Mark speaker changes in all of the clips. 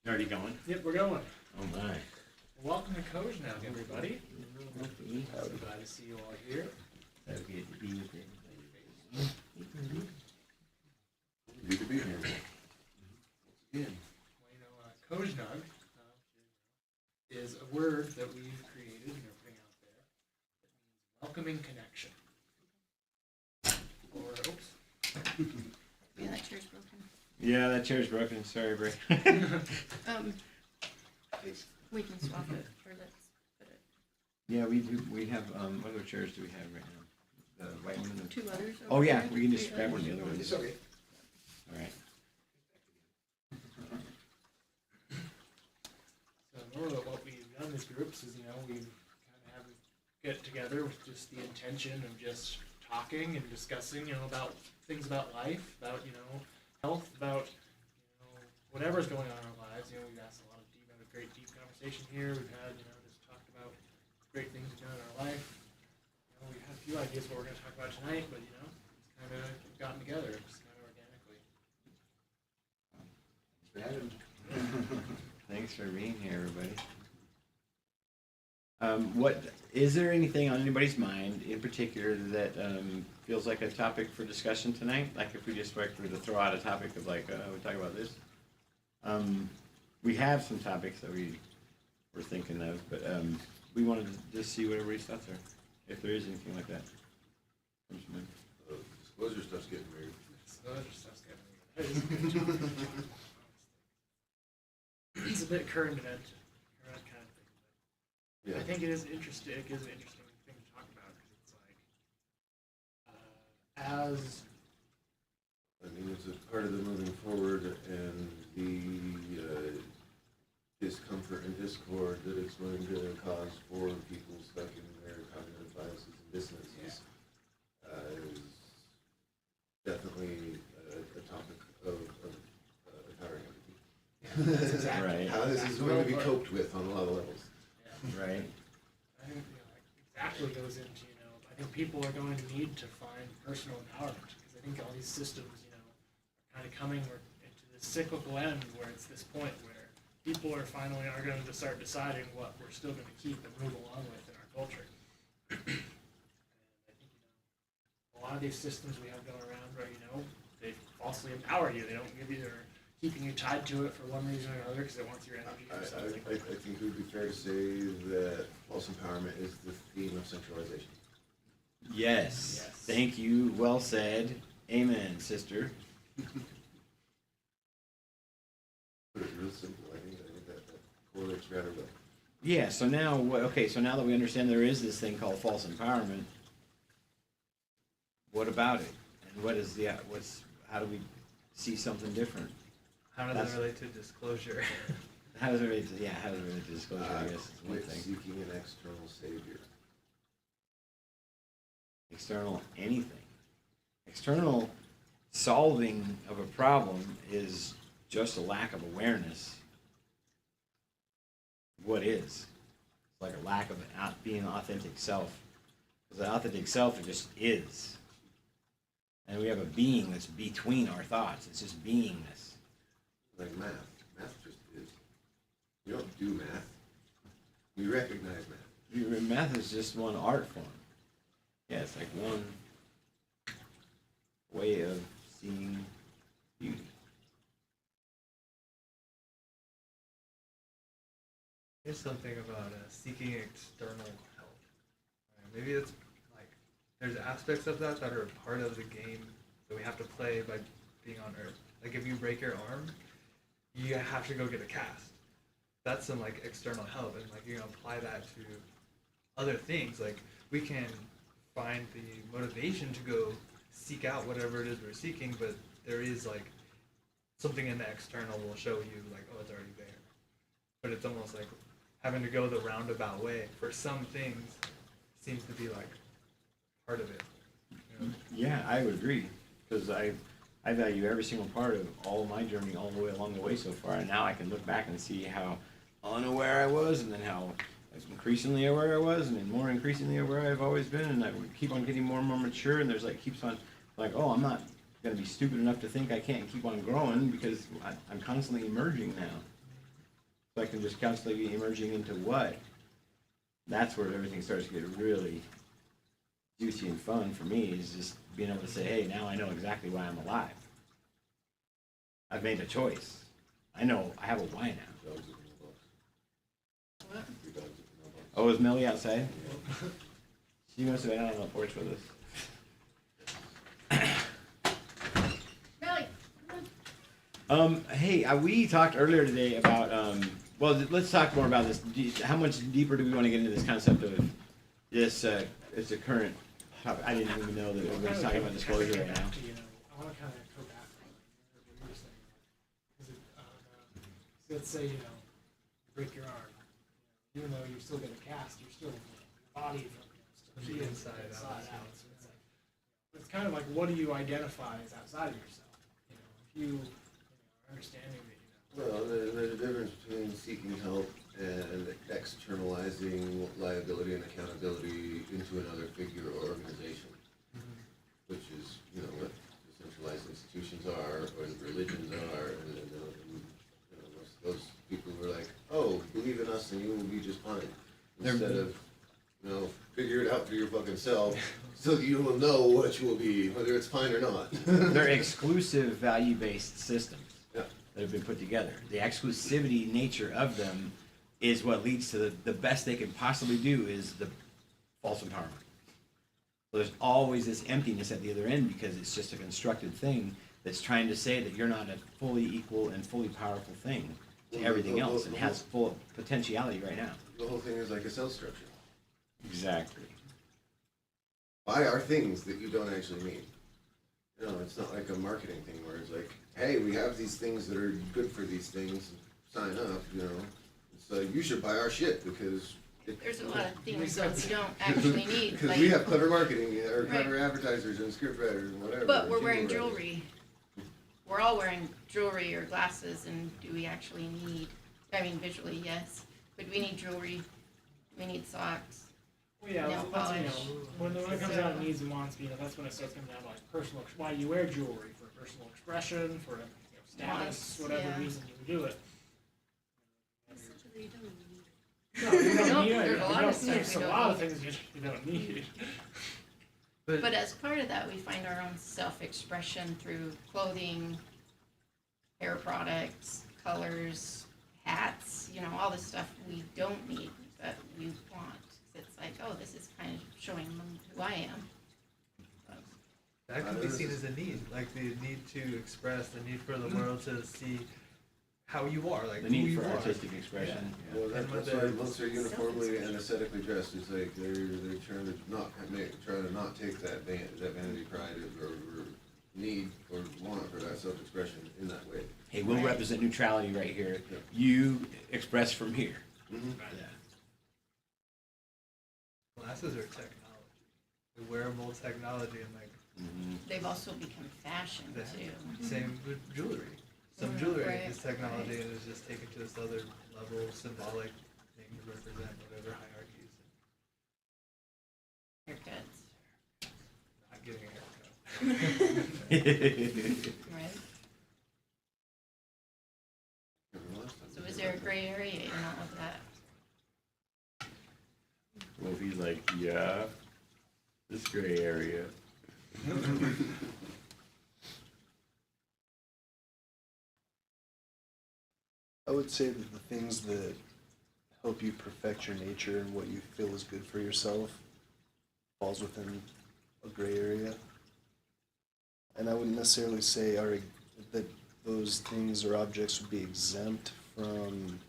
Speaker 1: Already going?
Speaker 2: Yep, we're going.
Speaker 1: Oh my.
Speaker 2: Welcome to COZSNUG, everybody. So glad to see you all here.
Speaker 1: So good to be with everybody.
Speaker 3: Good to be here. Again.
Speaker 2: Well, COZSNUG is a word that we've created and are putting out there that means welcoming connection. Or, oops.
Speaker 4: Yeah, that chair's broken.
Speaker 1: Yeah, that chair's broken. Sorry, Bray.
Speaker 4: We can swap it, or let's put it.
Speaker 1: Yeah, we do. We have, what other chairs do we have right now? The white one and the...
Speaker 4: Two others.
Speaker 1: Oh
Speaker 4: over
Speaker 1: yeah,
Speaker 4: there.
Speaker 1: we can just
Speaker 4: Three
Speaker 1: grab one
Speaker 4: others.
Speaker 1: of the other ones.
Speaker 3: It's okay.
Speaker 1: Alright.
Speaker 2: So normally what we've done as groups is, we kind of have a get together with just the intention of just talking and discussing, about things about life, about, health, about, whatever's going on in our lives. We've asked a lot of great deep conversation here. We've had, just talked about great things we've done in our life. We've had a few ideas what we're going to talk about tonight, but, it's kind of gotten together just kind of organically.
Speaker 1: Thanks for being here, everybody. What is there anything on anybody's mind in particular that feels like a topic for discussion tonight? Like if we just were to throw out a topic of we talk about this. We have some topics that we were thinking of, but we wanted to just see what everybody's thoughts are, if there is anything like that.
Speaker 3: Disclosure stuff's getting weird.
Speaker 2: It's a bit current event kind of thing. But
Speaker 3: Yeah.
Speaker 2: I think it is interesting. It is an interesting thing to talk about because it's
Speaker 3: It's a part of the moving forward and the discomfort and discord that it's going to cause for people stuck in their cognitive biases and dissonances is definitely a topic of empowering everything.
Speaker 2: that's exactly
Speaker 1: Right.
Speaker 3: How this is going to be coped with on a lot of levels.
Speaker 2: Yeah.
Speaker 1: Right.
Speaker 2: I think exactly goes into I think people are going to need to find personal empowerment because I think all these systems are kind of coming into this cyclical end where it's this point where people are going to start deciding what we're still going to keep and move along with in our culture. And I think a lot of these systems we have going around right they falsely empower you. They don't give you they're keeping you tied to it for one reason or another because it wants your energy or something.
Speaker 3: I think it would be fair to say that false empowerment is the theme of centralization.
Speaker 1: Yes.
Speaker 2: Yes.
Speaker 1: Thank you. Well said. Amen, sister.
Speaker 3: Put it real simple. I think that correlates rather well.
Speaker 1: Yeah. So now, so now that we understand there is this thing called false empowerment, what about it? And what is how do we see something different?
Speaker 5: How does that relate to disclosure?
Speaker 1: How does it relate to disclosure? I guess is one
Speaker 3: With
Speaker 1: thing.
Speaker 3: seeking an external savior.
Speaker 1: External anything. External solving of a problem is just a lack of awareness of what is. It's like a lack of being authentic self. Because the authentic self, it just is. And we have a being that's between our thoughts. It's just beingness.
Speaker 3: Like math. Math just is. We don't do math. We recognize math.
Speaker 1: Math is just one art form. Yeah, it's like one way of seeing beauty.
Speaker 5: Here's something about seeking external help. Maybe it's like there's aspects of that are part of the game that we have to play by being on Earth. Like if you break your arm, you have to go get a cast. That's some external help, and apply that to other things. Like we can find the motivation to go seek out whatever it is we're seeking, but there is something in the external will show you oh, it's already there. But it's almost like having to go the roundabout way for some things seems to be part of it.
Speaker 1: Yeah, I would agree, because I value every single part of all of my journey all the way along the way so far, and now I can look back and see how unaware I was, and then how increasingly aware I was, and then more increasingly aware I've always been, and I would keep on getting more and more mature, and there's keeps on oh, I'm not going to be stupid enough to think I can't keep on growing because I'm constantly emerging now. like I'm just constantly emerging into what? That's where everything starts to get really juicy and fun for me, is just being able to say, hey, now I know exactly why I'm alive. I've made a choice. I know I have a why now.
Speaker 3: Dogs at the mailbox.
Speaker 4: What?
Speaker 3: Your dogs at the mailbox.
Speaker 1: Oh, is Millie outside? She must have been out on the porch with us.
Speaker 4: Really?
Speaker 1: Hey, we talked earlier today about, well, let's talk more about this. How much deeper do we want to get into this concept of this, it's a current topic? I didn't even know that everybody's talking about disclosure right now.
Speaker 2: I want to kind of go back to what you were saying. Is it, so let's say, you break your arm. Even though you're still going to cast, you're still, your body from, still
Speaker 5: From the
Speaker 2: feels
Speaker 5: inside out.
Speaker 2: So it's like, it's kind of like, what do you identify as outside of yourself? If you understanding that,
Speaker 3: Well, there's a difference between seeking help and externalizing liability and accountability into another figure or organization, which is, what decentralized institutions are, or religions are, and those people who are like, oh, believe in us and you will be just fine, instead of, figure it out for your fucking self, so that you will know what you will be, whether it's fine or not.
Speaker 1: They're exclusive value-based systems
Speaker 3: Yeah.
Speaker 1: that have been put together. The exclusivity nature of them is what leads to the best they can possibly do is the false empowerment. So there's always this emptiness at the other end because it's just a constructed thing that's trying to say that you're not a fully equal and fully powerful thing to everything else and has full potentiality right now.
Speaker 3: The whole thing is like a cell structure.
Speaker 1: Exactly.
Speaker 3: Buy our things that you don't actually need. It's not like a marketing thing where it's like, hey, we have these things that are good for these things, sign up, It's like, you should buy our shit because...
Speaker 4: There's a lot of things that we don't actually need.
Speaker 3: Because
Speaker 4: like-
Speaker 3: we have clever marketing, or
Speaker 4: Right.
Speaker 3: clever advertisers and script writers and whatever.
Speaker 4: But
Speaker 3: and
Speaker 4: we're wearing
Speaker 3: jingle writers.
Speaker 4: jewelry. We're all wearing jewelry or glasses, and do we actually need, visually, yes. But do we need jewelry? Do we need socks?
Speaker 2: well, yeah,
Speaker 4: Nail
Speaker 2: that's,
Speaker 4: polish.
Speaker 2: when it comes
Speaker 4: So-
Speaker 2: down to needs and wants, that's when it starts coming down to like personal, why you wear jewelry, for personal expression, for status,
Speaker 4: Wants,
Speaker 2: whatever
Speaker 4: yeah.
Speaker 2: reason you do it.
Speaker 4: You don't need
Speaker 2: No, you don't
Speaker 4: Nope,
Speaker 2: need it.
Speaker 4: there's a lot of stuff
Speaker 2: There's
Speaker 4: we
Speaker 2: a
Speaker 4: don't
Speaker 2: lot of
Speaker 4: need.
Speaker 2: things you don't need.
Speaker 4: But as part of that, we find our own self-expression through clothing, hair products, colors, hats, all this stuff we don't need, but we want. It's like, oh, this is kind of showing them who I am.
Speaker 5: That could be seen as a need, like the need to express, the need for the world to see how you are, like
Speaker 1: The
Speaker 5: who
Speaker 1: need
Speaker 5: you
Speaker 1: for
Speaker 5: are.
Speaker 1: artistic expression. Yeah.
Speaker 3: Well,
Speaker 5: And with
Speaker 3: that's why
Speaker 5: the
Speaker 3: monks are uniformly and aesthetically dressed. It's like they're trying to not take that vanity pride or need or want for that self-expression in that way.
Speaker 1: Hey, we'll
Speaker 4: Right.
Speaker 1: represent neutrality right here.
Speaker 3: Yeah.
Speaker 1: You express from here.
Speaker 3: Mm-hmm.
Speaker 1: Yeah.
Speaker 5: Glasses are technology, the wearable technology, and like
Speaker 4: They've also become fashion
Speaker 5: the
Speaker 4: too.
Speaker 5: same with jewelry. Some jewelry
Speaker 4: Right,
Speaker 5: is technology and is just taken to this other level, symbolic thing to represent whatever hierarchies.
Speaker 4: Haircuts,
Speaker 5: Not getting a haircut.
Speaker 4: right? So is there a gray area in all of that?
Speaker 1: Well, he's like, yeah, this gray area.
Speaker 6: I would say that the things that help you perfect your nature and what you feel is good for yourself falls within a gray area. And I wouldn't necessarily say that those things or objects would be exempt from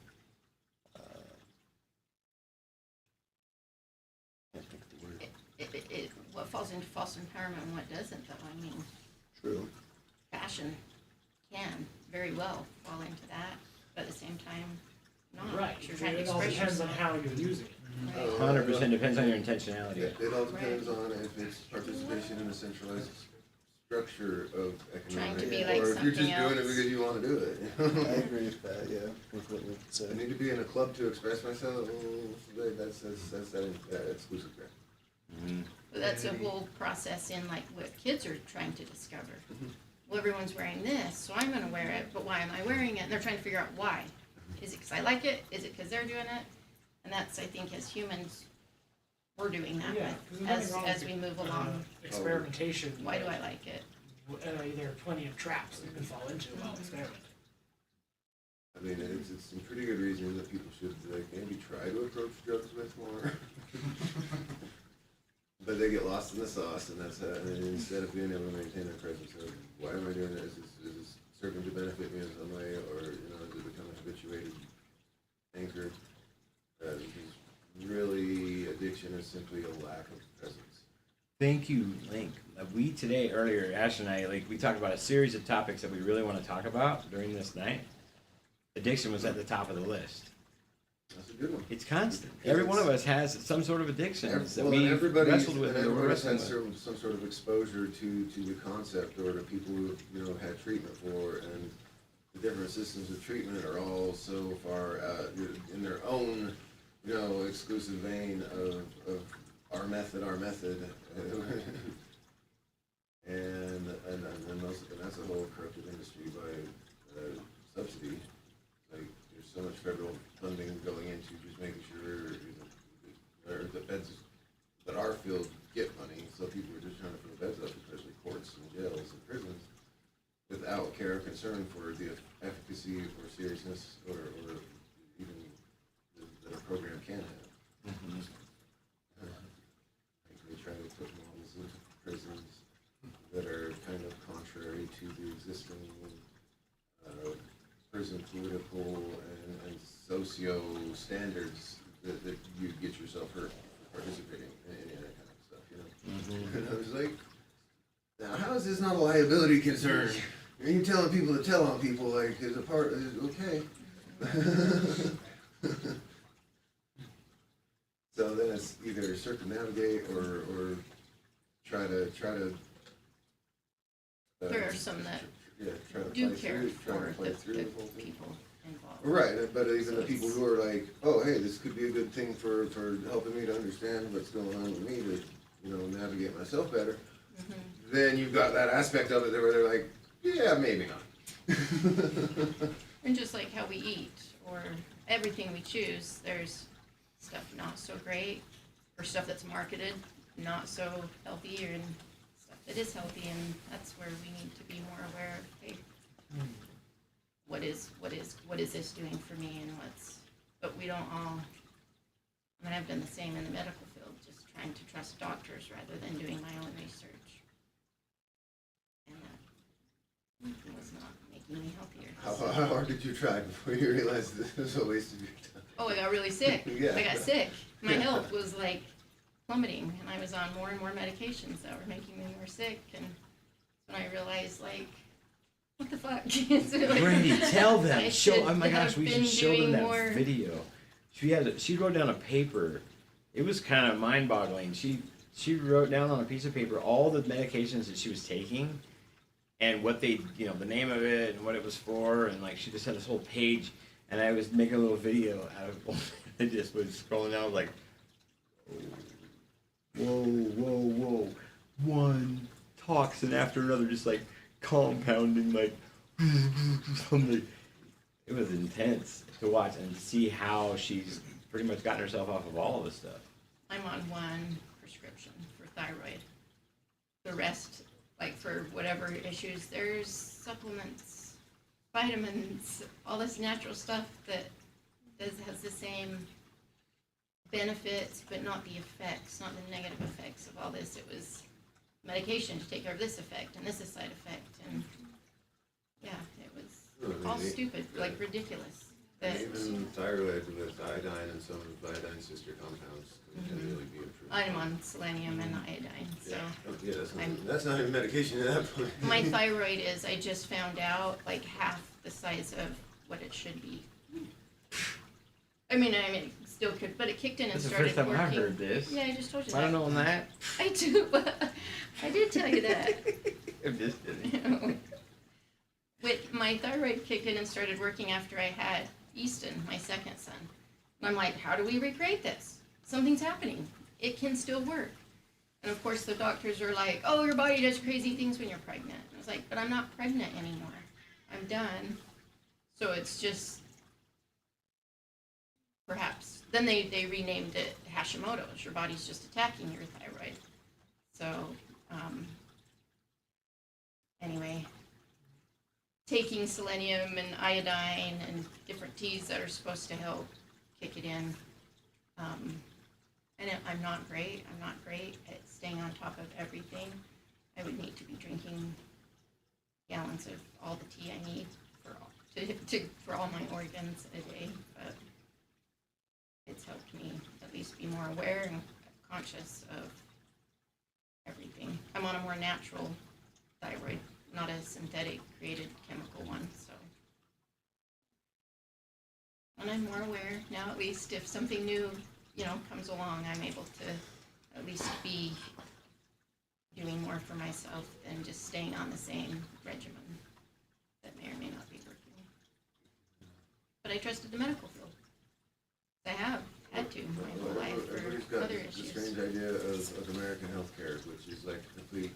Speaker 6: can't think of the word.
Speaker 4: What falls into false empowerment and what doesn't, though?
Speaker 6: True.
Speaker 4: Fashion can very well fall into that, but at the same time, not.
Speaker 2: Right,
Speaker 4: You're trying to
Speaker 2: it all
Speaker 4: express
Speaker 2: depends on
Speaker 4: yourself.
Speaker 2: how you're using it.
Speaker 4: Right.
Speaker 1: 100% depends on your intentionality.
Speaker 3: It all depends on if it's participation in a centralized structure of
Speaker 4: Trying
Speaker 3: economic,
Speaker 4: to be like
Speaker 3: or if you're just
Speaker 4: something
Speaker 3: doing it
Speaker 4: else.
Speaker 3: because you want to do it.
Speaker 6: I agree with that, yeah, with what Luke
Speaker 3: I
Speaker 6: said.
Speaker 3: need to be in a club to express myself. That's that exclusive grant.
Speaker 1: Mhm.
Speaker 4: But that's a whole process in like what kids are trying to discover. Well, everyone's wearing this, so I'm gonna wear it, but why am I wearing it? And they're trying to figure out why. Is it because I like it? Is it because they're doing it? And that's, I think, as humans, we're doing that
Speaker 2: Yeah, 'cause there's nothing wrong
Speaker 4: as
Speaker 2: with
Speaker 4: we move along.
Speaker 2: experimentation.
Speaker 4: Why do I like it?
Speaker 2: There are plenty of traps that you can fall into while experimenting.
Speaker 3: I mean, it's some pretty good reasons that people should like maybe try to approach drugs with more. But they get lost in the sauce, and that's and instead of being able to maintain their presence of why am I doing this? Is this serving to benefit me in some way, or does it become a habituated anchor? Because really, addiction is simply a lack of presence.
Speaker 1: Thank you, Link. We today, earlier, Ash and I, we talked about a series of topics that we really want to talk about during this night. Addiction was at the top of the list.
Speaker 3: That's a good one.
Speaker 1: It's constant. Every one of us has some sort of addiction that
Speaker 3: Well,
Speaker 1: we
Speaker 3: everybody's
Speaker 1: wrestled with.
Speaker 3: and
Speaker 1: or we're
Speaker 3: everybody's
Speaker 1: wrestling
Speaker 3: had
Speaker 1: with.
Speaker 3: some sort of exposure to the concept, or to people who had treatment for, and the different systems of treatment are all so far in their own exclusive vein of our method, and that's a whole corrupted industry by subsidy. Like there's so much federal funding going into just making sure the beds that are filled get money, so people are just trying to fill beds up, especially courts and jails and prisons, without care or concern for the efficacy or seriousness or even that a program can have.
Speaker 1: Mhm.
Speaker 3: They try to put models into prisons that are kind of contrary to the existing prison political and socio standards that you get yourself hurt for participating in any of that kind of stuff,
Speaker 1: Mhm.
Speaker 3: And I was like, now how is this not a liability concern? Are you telling people to tell on people is a part is okay? So then it's either circumnavigate or try to.
Speaker 4: There are some that
Speaker 3: try to
Speaker 4: do
Speaker 3: play
Speaker 4: care
Speaker 3: through, try to
Speaker 4: for
Speaker 3: play
Speaker 4: the
Speaker 3: through the whole thing.
Speaker 4: people involved.
Speaker 3: Right, but even
Speaker 4: So
Speaker 3: the people
Speaker 4: it's-
Speaker 3: who are like, oh, hey, this could be a good thing for helping me to understand what's going on with me to, navigate myself better.
Speaker 4: Mhm.
Speaker 3: Then you've got that aspect of it where they're like, yeah, maybe not.
Speaker 4: And just like how we eat or everything we choose, there's stuff not so great or stuff that's marketed not so healthy and stuff that is healthy, and that's where we need to be more aware of, hey, what is this doing for me and but we don't all, I've done the same in the medical field, just trying to trust doctors rather than doing my own research. And that was not making me healthier.
Speaker 3: How hard did you try before you realized this was a waste of your time?
Speaker 4: Oh, I got really sick.
Speaker 3: Yeah.
Speaker 4: I got sick. My health was plummeting, and I was on more and more medications that were making me more sick. And when I realized, what the fuck?
Speaker 1: Brandy, tell them.
Speaker 4: I
Speaker 1: Show.
Speaker 4: should
Speaker 1: Oh my gosh,
Speaker 4: have
Speaker 1: we should
Speaker 4: been
Speaker 1: show them
Speaker 4: doing
Speaker 1: that
Speaker 4: more.
Speaker 1: video. She wrote down a paper. It was kind of mind-boggling. She wrote down on a piece of paper all the medications that she was taking, and what they, the name of it and what it was for, and she just had this whole page. And I was making a little video out of. I just was scrolling down, like, whoa, one toxin after another, just compounding, something. It was intense to watch and see how she's pretty much gotten herself off of all of this stuff.
Speaker 4: I'm on one prescription for thyroid. The rest, for whatever issues, there's supplements, vitamins, all this natural stuff that has the same benefits, but not the effects, not the negative effects of all this. It was medication to take care of this effect, and this is side effect, and yeah, it was all stupid, ridiculous. That,
Speaker 3: Even thyroid with iodine and some of iodine's sister compounds can really be improved.
Speaker 4: I'm on selenium and iodine, so.
Speaker 3: Yeah, that's not even medication at that point.
Speaker 4: My thyroid is, I just found out, half the size of what it should be. I mean, still could, but it kicked in and
Speaker 1: This is the
Speaker 4: started
Speaker 1: first time
Speaker 4: working.
Speaker 1: I've heard this.
Speaker 4: Yeah, I just told you
Speaker 1: I
Speaker 4: that.
Speaker 1: don't know that.
Speaker 4: I do, I did tell you that.
Speaker 1: I'm just kidding.
Speaker 4: My thyroid kicked in and started working after I had Easton, my second son. And I'm like, how do we recreate this? Something's happening. It can still work. And of course the doctors are like, oh, your body does crazy things when you're pregnant. And I was like, but I'm not pregnant anymore. I'm done. So it's just, perhaps, then they renamed it Hashimoto's. Your body's just attacking your thyroid. So, anyway, taking selenium and iodine and different teas that are supposed to help kick it in. And I'm not great. I'm not great at staying on top of everything. I would need to be drinking gallons of all the tea I need for all my organs a day. But it's helped me at least be more aware and conscious of everything. I'm on a more natural thyroid, not a synthetic created chemical one, so. And I'm more aware now, at least if something new, comes along, I'm able to at least be doing more for myself than just staying on the same regimen that may or may not be working. But I trusted the medical field. I have had to my whole life
Speaker 3: Everybody's
Speaker 4: for
Speaker 3: got
Speaker 4: other
Speaker 3: the
Speaker 4: issues.
Speaker 3: strange idea of American healthcare, which is like a complete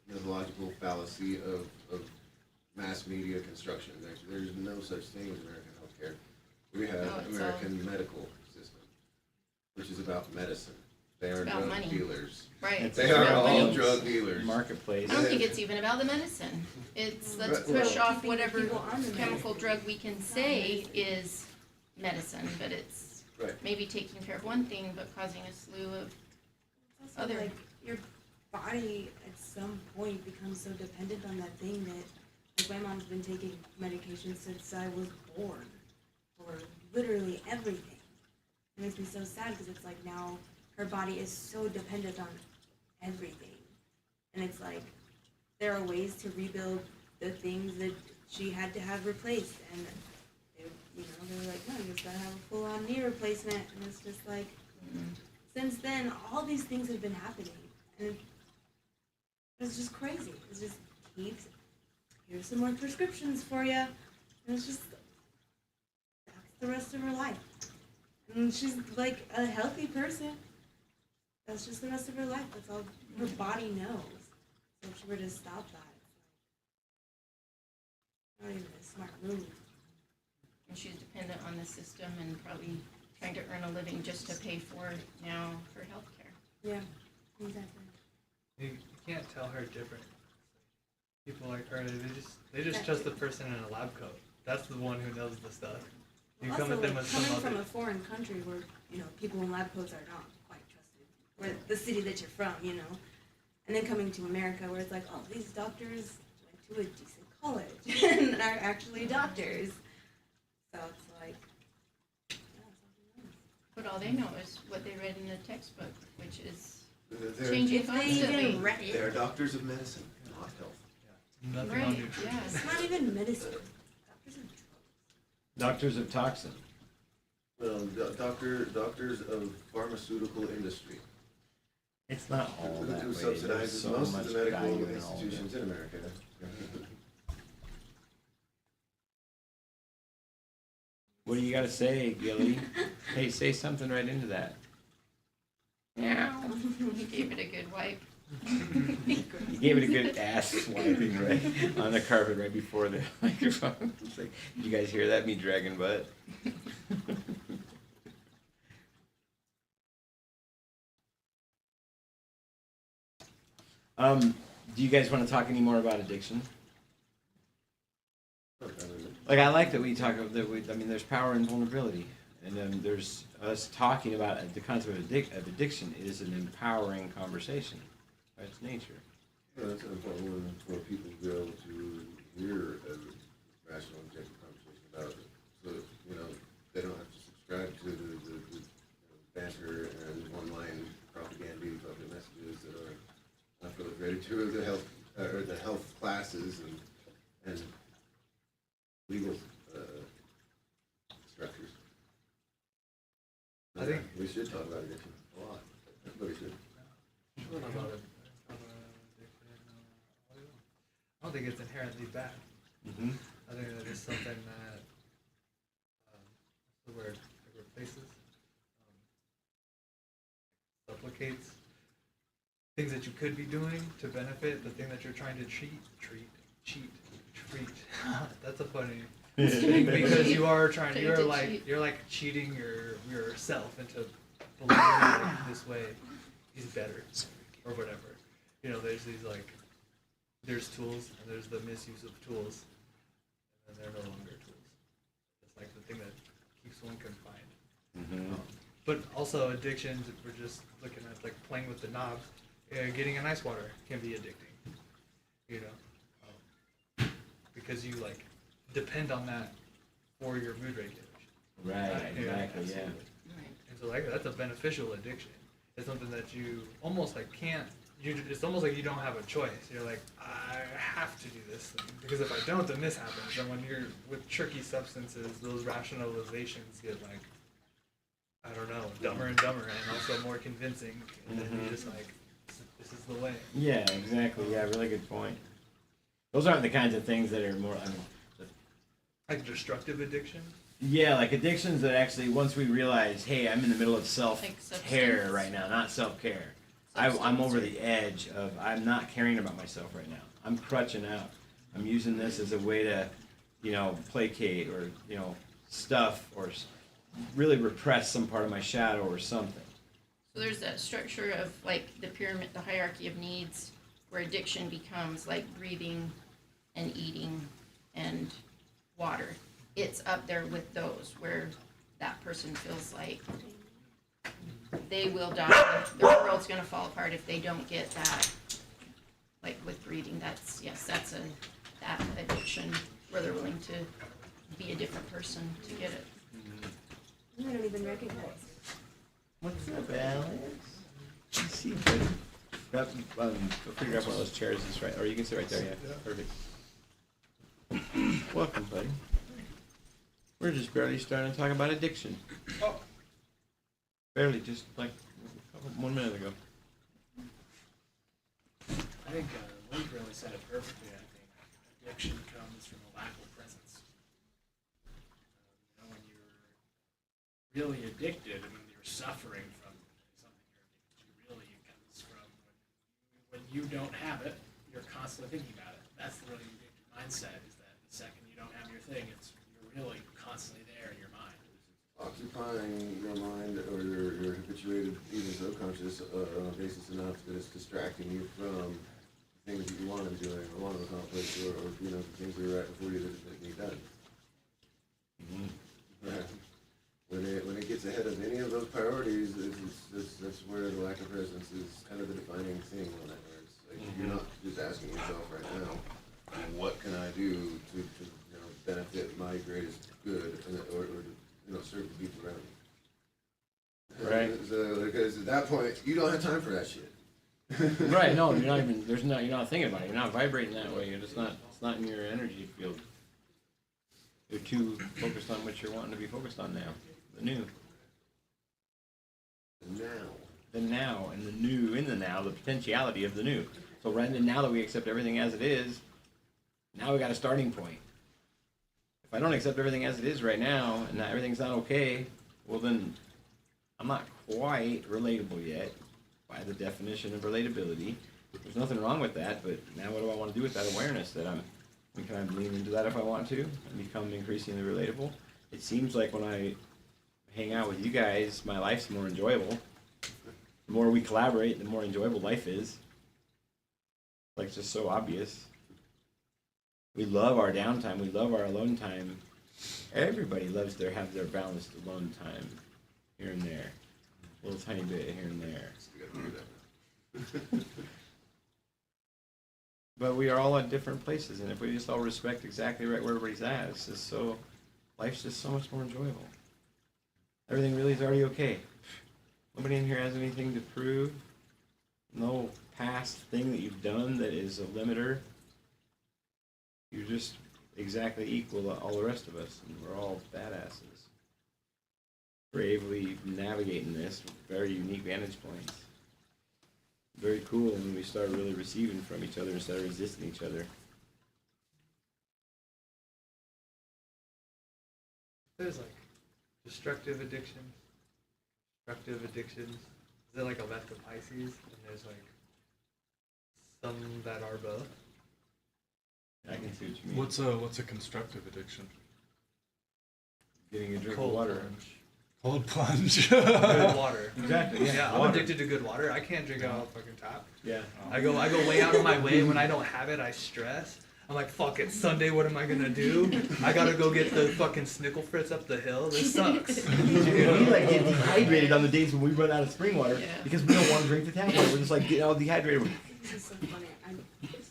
Speaker 3: mythological fallacy of mass media construction. There's no such thing as American healthcare. We have
Speaker 4: No, it's
Speaker 3: American medical system, which is about medicine. They are
Speaker 4: about
Speaker 3: drug
Speaker 4: money.
Speaker 3: dealers.
Speaker 4: Right.
Speaker 1: It's
Speaker 3: They are
Speaker 4: about
Speaker 3: all
Speaker 4: money.
Speaker 3: drug dealers.
Speaker 1: Marketplace.
Speaker 4: I don't think it's even about the medicine. It's let's
Speaker 3: Right.
Speaker 4: push
Speaker 3: Well,
Speaker 4: off whatever
Speaker 7: people on the
Speaker 4: chemical
Speaker 7: medicine.
Speaker 4: drug we can say is medicine, but it's
Speaker 3: Right.
Speaker 4: maybe taking care of one thing but causing a slew of
Speaker 7: It's also
Speaker 4: other.
Speaker 7: like your body at some point becomes so dependent on that thing that, like, my mom's been taking medication since I was born for literally everything. It makes me so sad because it's like now her body is so dependent on everything, and it's like there are ways to rebuild the things that she had to have replaced, and they were like, no, you just gotta have a full-on knee replacement, and it's just like. Since then, all these things have been happening, and it's just crazy. It just keeps, here's some more prescriptions for you, and it's just, that's the rest of her life. And she's like a healthy person. That's just the rest of her life. That's all her body knows. So if she were to stop that, it's like, not even a smart move.
Speaker 4: And she's dependent on the system and probably trying to earn a living just to pay for now her health care.
Speaker 7: Yeah, exactly.
Speaker 5: You can't tell her different. People like her, they just trust the person in a lab coat. That's the one who knows the stuff. You
Speaker 7: Well,
Speaker 5: come
Speaker 7: also,
Speaker 5: at them
Speaker 7: like,
Speaker 5: with some
Speaker 7: coming from
Speaker 5: other.
Speaker 7: a foreign country where, people in lab coats are not quite trusted, or the city that you're from, and then coming to America where it's like, oh, these doctors went to a decent college and are actually doctors. So it's like, yeah, it's all she knows.
Speaker 4: But all they know is what they read in the textbook, which is
Speaker 3: They're,
Speaker 4: changing
Speaker 7: If they
Speaker 4: constantly.
Speaker 7: even read
Speaker 3: they're
Speaker 7: it,
Speaker 3: doctors of medicine, not health.
Speaker 5: Nothing on
Speaker 4: Right,
Speaker 5: nutrition.
Speaker 4: yeah.
Speaker 7: it's not even medicine. Doctors are drugs.
Speaker 1: Doctors of toxin.
Speaker 3: Well, doctors of pharmaceutical industry,
Speaker 1: It's not all that
Speaker 3: who
Speaker 1: way. There's
Speaker 3: subsidizes
Speaker 1: so
Speaker 3: most
Speaker 1: much
Speaker 3: of the medical
Speaker 1: value in all of
Speaker 3: institutions
Speaker 1: it.
Speaker 3: in America.
Speaker 1: What do you got to say, Gilly? Hey, say something right into that.
Speaker 4: Meow. He gave it a good wipe.
Speaker 1: You gave it a good ass swiping right on the carpet right before the microphone. It's like, did you guys hear that? Me dragging butt. Do you guys want to talk any more about addiction? Like, I like that we talk about that. There's power in vulnerability, and there's us talking about the concept of addiction is an empowering conversation by its nature.
Speaker 3: Yeah, that's an important one for people to be able to hear a rational, objective conversation about it. So, they don't have to subscribe to the banter and one-line propaganda public messages that are not proliferated to the health classes and legal structures.
Speaker 5: I think-
Speaker 3: we should talk about addiction a lot. Everybody should.
Speaker 5: Talk about it. I don't think it's inherently bad.
Speaker 1: Mm-hmm.
Speaker 5: I think that is something that what's the word? It replaces, supplicates things that you could be doing to benefit the thing that you're trying to treat. That's a funny because you are trying,
Speaker 4: Trying
Speaker 5: you're
Speaker 4: to
Speaker 5: like,
Speaker 4: cheat.
Speaker 5: you're like cheating yourself into believing like this way is better or whatever. You know, there's these like, there's tools and there's the misuse of tools, and they're no longer tools. It's like the thing that keeps one confined.
Speaker 1: Mhm.
Speaker 5: But also addictions, if we're just looking at like playing with the knobs, getting an ice water can be addicting, you know, because you like depend on that for your mood regulation.
Speaker 1: Right,
Speaker 5: Yeah,
Speaker 1: exactly, yeah.
Speaker 5: absolutely. And so like that's a beneficial addiction. It's something that you almost like can't. It's almost like you don't have a choice. You're like, I have to do this thing because if I don't, then this happens. And when you're with tricky substances, those rationalizations get like, I don't know, dumber and dumber, and also more convincing. And then you're just like, this is the way.
Speaker 1: Yeah, exactly, yeah, really good point. Those aren't the kinds of things that are more, I mean,
Speaker 5: Like destructive addiction.
Speaker 1: yeah, like addictions that actually, once we realize, hey, I'm in the middle of
Speaker 4: Like
Speaker 1: self-care
Speaker 4: substance.
Speaker 1: right now, not self-care. I'm
Speaker 4: Substance,
Speaker 1: over
Speaker 4: right.
Speaker 1: the edge of, I'm not caring about myself right now. I'm crutching out. I'm using this as a way to, you know, placate or, you know, stuff or really repress some part of my shadow or something.
Speaker 4: So there's that structure of like the pyramid, the hierarchy of needs, where addiction becomes like breathing and eating and water. It's up there with those where that person feels like they will die, their world's gonna fall apart if they don't get that. Like with breathing, that's, yes, that's that addiction where they're willing to be a different person to get it.
Speaker 7: I don't even recognize it.
Speaker 1: What's up, Alex? Good to see you, buddy. Figure out one of those chairs is right, or you can sit right there, yeah, perfect. Welcome, buddy. We're just barely starting to talk about addiction.
Speaker 5: Oh.
Speaker 1: Barely, just like 1 minute ago.
Speaker 2: I think Luke really said it perfectly. I think addiction comes from a lack of presence. You know, when you're really addicted, and when you're suffering from something you're addicted to, really it comes from when you don't have it, you're constantly thinking about it. That's the really addicted mindset. Is that the second you don't have your thing, you're really constantly there in your mind.
Speaker 3: Occupying your mind, or you're habituated, even subconscious, on a basis enough that it's distracting you from things that you want to be doing or want to accomplish, or you know, the things that are right before you that need done. Yeah. When it gets ahead of any of those priorities, that's where the lack of presence is kind of the defining thing on it. Where it's like you're not just asking yourself right now, what can I do to you know, benefit my greatest good, or you know, serve the people around me.
Speaker 1: Right.
Speaker 3: So, because at that point, you don't have time for that shit.
Speaker 1: Right, no, you're not even, you're not thinking about it, you're not vibrating that way, it's not in your energy field. You're too focused on what you're wanting to be focused on now, the new.
Speaker 3: Now.
Speaker 1: The now, and the new in the now, the potentiality of the new. So right now that we accept everything as it is, now we got a starting point. If I don't accept everything as it is right now, and not, everything's not okay, well then, I'm not quite relatable yet, by the definition of relatability. There's nothing wrong with that, but now what do I want to do with that awareness that can I lean into that if I want to, and become increasingly relatable? It seems like when I hang out with you guys, my life's more enjoyable. The more we collaborate, the more enjoyable life is. Like, it's just so obvious. We love our downtime. We love our alone time. Everybody loves to have their balanced alone time here and there. A little tiny bit here and there.
Speaker 3: We gotta do that now.
Speaker 1: But we are all at different places, and if we just all respect exactly right where everybody's at, it's just so, life's just so much more enjoyable. Everything really is already okay. Nobody in here has anything to prove. No past thing that you've done that is a limiter. You're just exactly equal to all the rest of us, and we're all badasses. Bravely navigating this with very unique vantage points. Very cool when we start really receiving from each other instead of resisting each other.
Speaker 5: There's like destructive addictions. Is there like a left of Pisces, and there's like some that are both.
Speaker 1: I can see what you mean.
Speaker 8: What's a constructive addiction?
Speaker 1: getting a drink
Speaker 5: Cold
Speaker 1: of water.
Speaker 5: plunge.
Speaker 8: Cold plunge.
Speaker 5: Good water.
Speaker 1: Exactly.
Speaker 5: Yeah, I'm
Speaker 1: water.
Speaker 5: addicted to good water. I can't drink out of a fucking tap.
Speaker 1: Yeah.
Speaker 5: I go way out of my way. When I don't have it, I stress. I'm like, fuck it, Sunday, what am I gonna do? I gotta go get the fucking Snickle Fritz up the hill. This sucks.
Speaker 1: Dude, we like get dehydrated on the days when we run out of spring water
Speaker 4: Yeah.
Speaker 1: because we don't want to drink the tap water. We're just like getting all dehydrated.
Speaker 7: This is so funny. I need so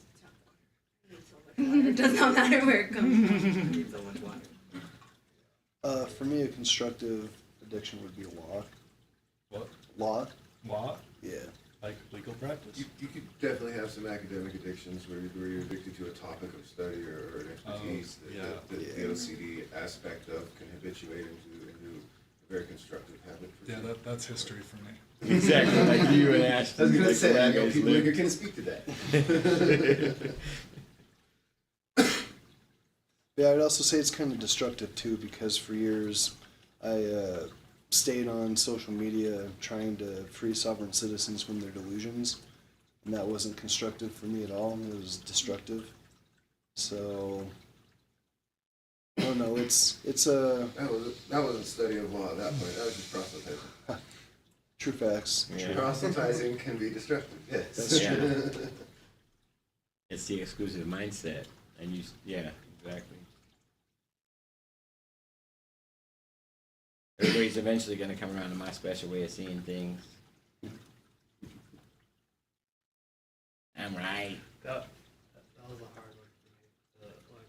Speaker 7: much water. It does not matter where it comes from. I need so much water.
Speaker 6: For me, a constructive addiction would be a law.
Speaker 8: What?
Speaker 6: Law?
Speaker 8: Law?
Speaker 6: Yeah.
Speaker 8: Like legal practice?
Speaker 3: You could definitely have some academic addictions where you're addicted to a topic of study or an expertise
Speaker 8: yeah.
Speaker 3: that the OCD aspect of can habituate into a very constructive habit. For
Speaker 8: Yeah,
Speaker 3: you.
Speaker 8: that's history for me.
Speaker 1: Exactly, like you and Ash.
Speaker 3: I was gonna
Speaker 1: like
Speaker 3: say,
Speaker 1: the
Speaker 3: I know
Speaker 1: guys
Speaker 3: people
Speaker 1: live.
Speaker 3: who can speak to that.
Speaker 6: Yeah, I'd also say it's kind of destructive too because for years I stayed on social media trying to free sovereign citizens from their delusions, and that wasn't constructive for me at all. It was destructive. So I don't know. It's a
Speaker 3: That wasn't study of law at that point. That was just proselytizing.
Speaker 6: true facts.
Speaker 1: Yeah.
Speaker 3: Proselytizing can be destructive. Yes.
Speaker 6: That's true.
Speaker 1: It's the exclusive mindset, and yeah, exactly. Everybody's eventually going to come around to my special way of seeing things. I'm right.
Speaker 5: That was a hard one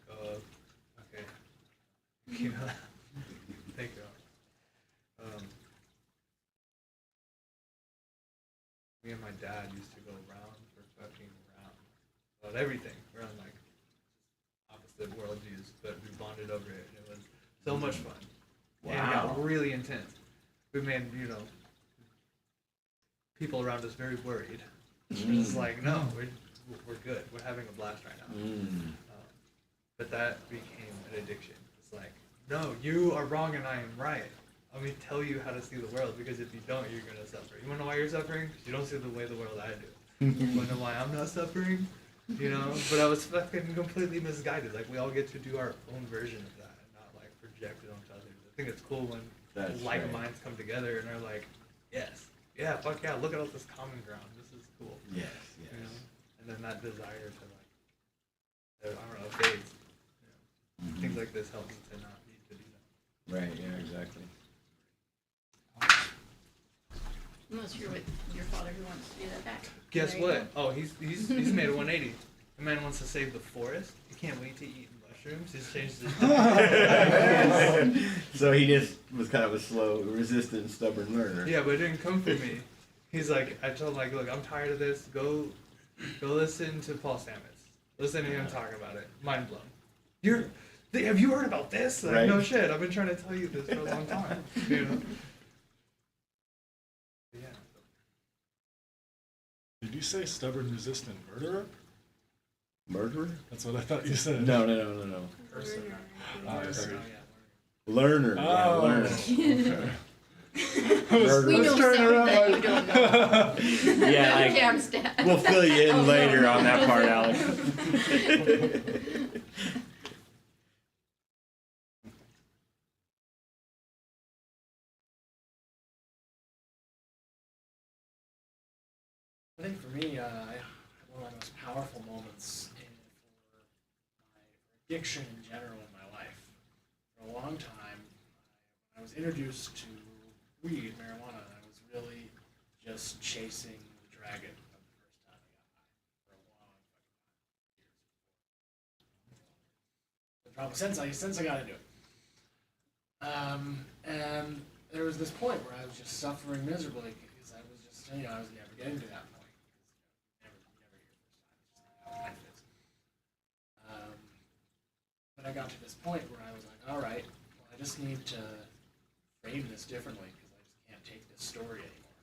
Speaker 5: for me. Okay. You know, thank you. Me and my dad used to go round for fucking round about everything. We're on like opposite worldviews, but we bonded over it, and it was so much fun. And it
Speaker 1: Wow.
Speaker 5: got really intense. We made, people around us very worried. It's like, no, we're good. We're having a blast right now. But that became an addiction. It's like, no, you are wrong and I am right. Let me tell you how to see the world, because if you don't, you're going to suffer. You want to know why you're suffering? Because you don't see the way the world I do. You want to know why I'm not suffering? But I was fucking completely misguided. Like, we all get to do our own version of that and not, like, project it onto others. I think it's cool when
Speaker 1: That's
Speaker 5: like
Speaker 1: right.
Speaker 5: minds come together and are like, yes, yeah, fuck yeah, look at all this common ground. This is cool.
Speaker 1: Yes,
Speaker 5: You
Speaker 1: yes.
Speaker 5: know? And then that desire to, like, I don't know, fades. Things like this help me to not need to do that.
Speaker 1: Right, yeah, exactly.
Speaker 4: Unless you're with your father who wants to do that back.
Speaker 5: Guess
Speaker 4: There you
Speaker 5: what? Oh, he's made a 180. The man wants to save the forest. He can't wait to eat mushrooms. He's changed his
Speaker 1: So he just was kind of a slow, resistant, stubborn learner.
Speaker 5: Yeah, but it didn't come from me. He's like, I told him, like, look, I'm tired of this. Go listen to Paul Stamets. Listen to him talk about it. Mind blown. Have you heard about this? Like,
Speaker 1: Right.
Speaker 5: no shit. I've been trying to tell you this for a long time. Yeah.
Speaker 8: Did you say stubborn, resistant murderer?
Speaker 1: Murderer?
Speaker 8: That's what I thought you said.
Speaker 1: No.
Speaker 5: Person.
Speaker 8: Oh, I see.
Speaker 1: Learner. Yeah,
Speaker 8: Oh.
Speaker 1: learner.
Speaker 8: Okay.
Speaker 1: Murderer.
Speaker 4: We know
Speaker 8: turn
Speaker 4: something
Speaker 8: around
Speaker 4: that
Speaker 8: like-
Speaker 4: you don't know.
Speaker 1: Yeah, like,
Speaker 4: Cam stat.
Speaker 1: we'll fill you in
Speaker 4: Oh, no.
Speaker 1: later on that part, Alex.
Speaker 2: I think for me, one of my most powerful moments for my addiction in general in my life. For a long time, when I was introduced to weed, marijuana, I was really just chasing the dragon of the first time I got high for a long fucking time, years before. Since I got into it. And there was this point where I was just suffering miserably because I was just, I was never getting to that point. But I got to this point where I was like, all right, well, I just need to frame this differently because I just can't take this story anymore.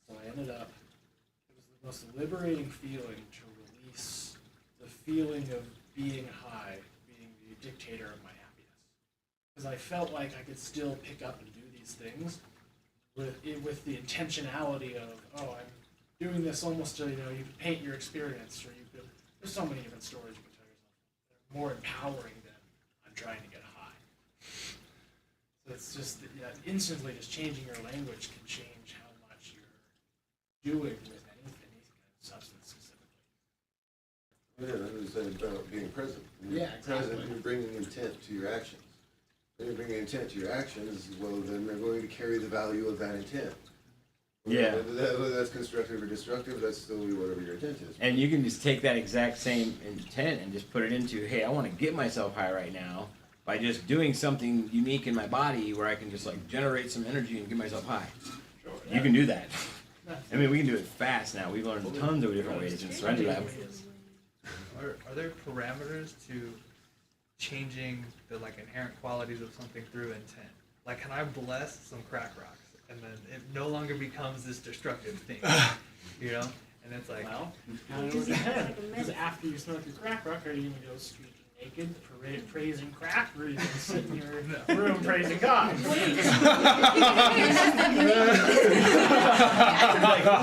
Speaker 2: So I ended up, it was the most liberating feeling to release the feeling of being high, being the dictator of my happiness. Because I felt like I could still pick up and do these things with the intentionality of, oh, I'm doing this almost to, you could paint your experience, or you could, there's so many different stories you can tell yourself. They're more empowering than I'm trying to get high. it's just that, yeah, instantly just changing your language can change how much you're doing with anything, any kind of substance specifically.
Speaker 3: Yeah, I was saying about being present. When you're
Speaker 2: Yeah, exactly.
Speaker 3: Present, you're bringing intent to your actions. When you're bringing intent to your actions, well, then they're going to carry the value of that intent.
Speaker 1: Yeah.
Speaker 3: Whether that's constructive or destructive, that's still whatever your intent is.
Speaker 1: And you can just take that exact same intent and just put it into, hey, I want to get myself high right now by just doing something unique in my body where I can just like generate some energy and get myself high. You can do that. I mean, we can do it fast now. We've learned tons of different ways in Surrender Lab.
Speaker 5: Are there parameters to changing the like inherent qualities of something through intent? Like, can I bless some crack rocks and then it no longer becomes this destructive thing, you know? And it's like,
Speaker 2: Well, how do it depend? Because after you smoke your crack rock, are you gonna go streaking naked, praising crack, or are you gonna sit in your room praising God?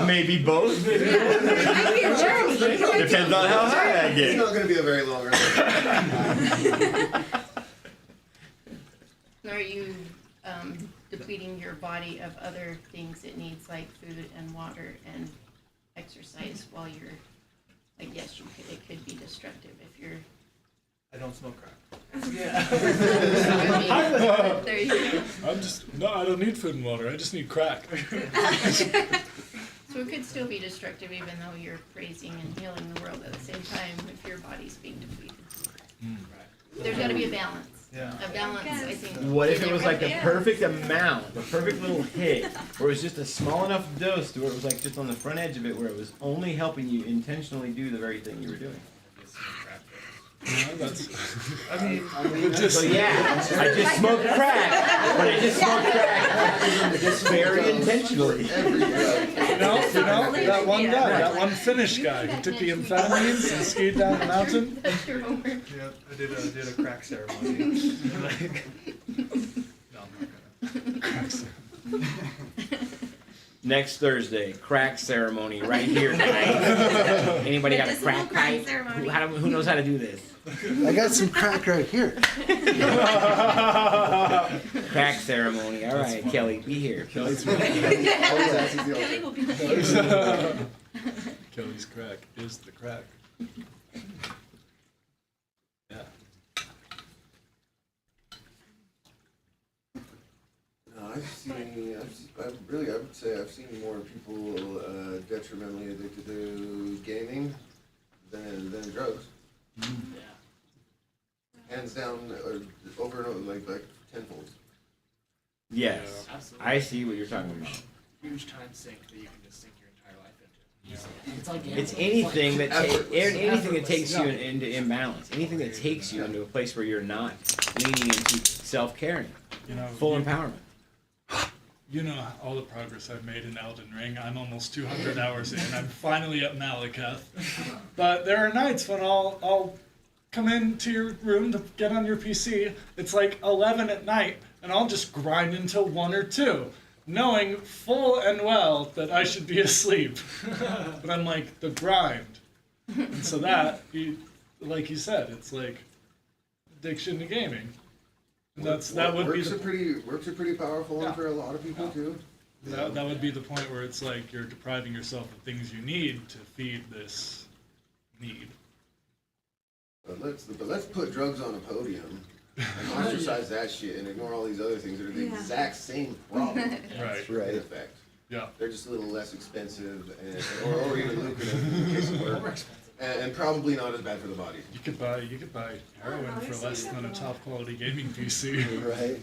Speaker 1: Maybe both.
Speaker 7: Might be a journey.
Speaker 1: Depends on how high I
Speaker 3: It's
Speaker 1: get.
Speaker 3: not going to be a very long run.
Speaker 4: Are you depleting your body of other things it needs, like food and water and exercise, while you're, like, yes, it could be destructive if you're,
Speaker 5: I don't smoke crack.
Speaker 2: Yeah.
Speaker 4: I mean, there you go.
Speaker 8: I don't need food and water. I just need crack.
Speaker 4: So it could still be destructive even though you're praising and healing the world at the same time if your body's being depleted. There's gotta be a balance.
Speaker 5: Yeah.
Speaker 4: A balance, I think.
Speaker 1: What if
Speaker 4: in
Speaker 1: it was like the
Speaker 4: everything.
Speaker 1: perfect amount, the perfect little hit, where it was just a small enough dose to where it was like just on the front edge of it, where it was only helping you intentionally do the very thing you were doing?
Speaker 8: Yeah, that's.
Speaker 5: I mean,
Speaker 1: So yeah, I just smoked crack, but I just smoked crack very intentionally.
Speaker 8: That one guy, that one Finnish guy who took the amphetamines and skied down the mountain.
Speaker 4: That's your homework.
Speaker 5: yeah, I did a crack ceremony. Like, no, I'm not gonna.
Speaker 1: Next Thursday, crack ceremony right here tonight. Anybody got a
Speaker 7: Medicinal
Speaker 1: crack
Speaker 7: crack
Speaker 1: pipe?
Speaker 7: ceremony.
Speaker 1: Who knows how to do this?
Speaker 6: I got some crack right here.
Speaker 1: Crack ceremony. All right, Kelly, be here.
Speaker 8: Kelly's
Speaker 7: Kelly will be here.
Speaker 8: Kelly's crack is the crack. Yeah.
Speaker 3: No, I would say I've seen more people detrimentally addicted to gaming than drugs.
Speaker 2: Yeah.
Speaker 3: Hands down, over and over, like tenfold.
Speaker 1: Yes,
Speaker 2: Absolutely.
Speaker 1: I see what you're talking about.
Speaker 2: Huge time sink that you can just sink your entire life into. It's like
Speaker 1: It's
Speaker 2: gambling.
Speaker 1: anything that anything that takes you
Speaker 2: Effortless.
Speaker 1: into imbalance, anything that takes you into a place where you're not leaning into self-caring,
Speaker 8: You know,
Speaker 1: full empowerment.
Speaker 8: You know all the progress I've made in Elden Ring. I'm almost 200 hours in. I'm finally at Malekith. But there are nights when I'll come into your room to get on your PC. It's like 11 at night, and I'll just grind until 1 or 2, knowing full and well that I should be asleep. But I'm like, the grind. And so like you said, it's like addiction to gaming. And that would be
Speaker 3: Works
Speaker 8: the
Speaker 3: are pretty powerful one
Speaker 8: Yeah.
Speaker 3: for a lot of people too.
Speaker 8: That would be the point where it's like you're depriving yourself of things you need to feed this need.
Speaker 3: But let's put drugs on a podium and ostracize that shit and ignore all these other things that are the
Speaker 7: Yeah.
Speaker 3: exact same problem.
Speaker 8: Right.
Speaker 3: In
Speaker 6: Right.
Speaker 3: effect,
Speaker 8: Yeah.
Speaker 3: they're just a little less expensive or even lucrative in the case of
Speaker 2: More
Speaker 3: work,
Speaker 2: expensive.
Speaker 3: and probably not as bad for the body.
Speaker 8: You could buy heroin for less than a top quality gaming PC.
Speaker 6: Right.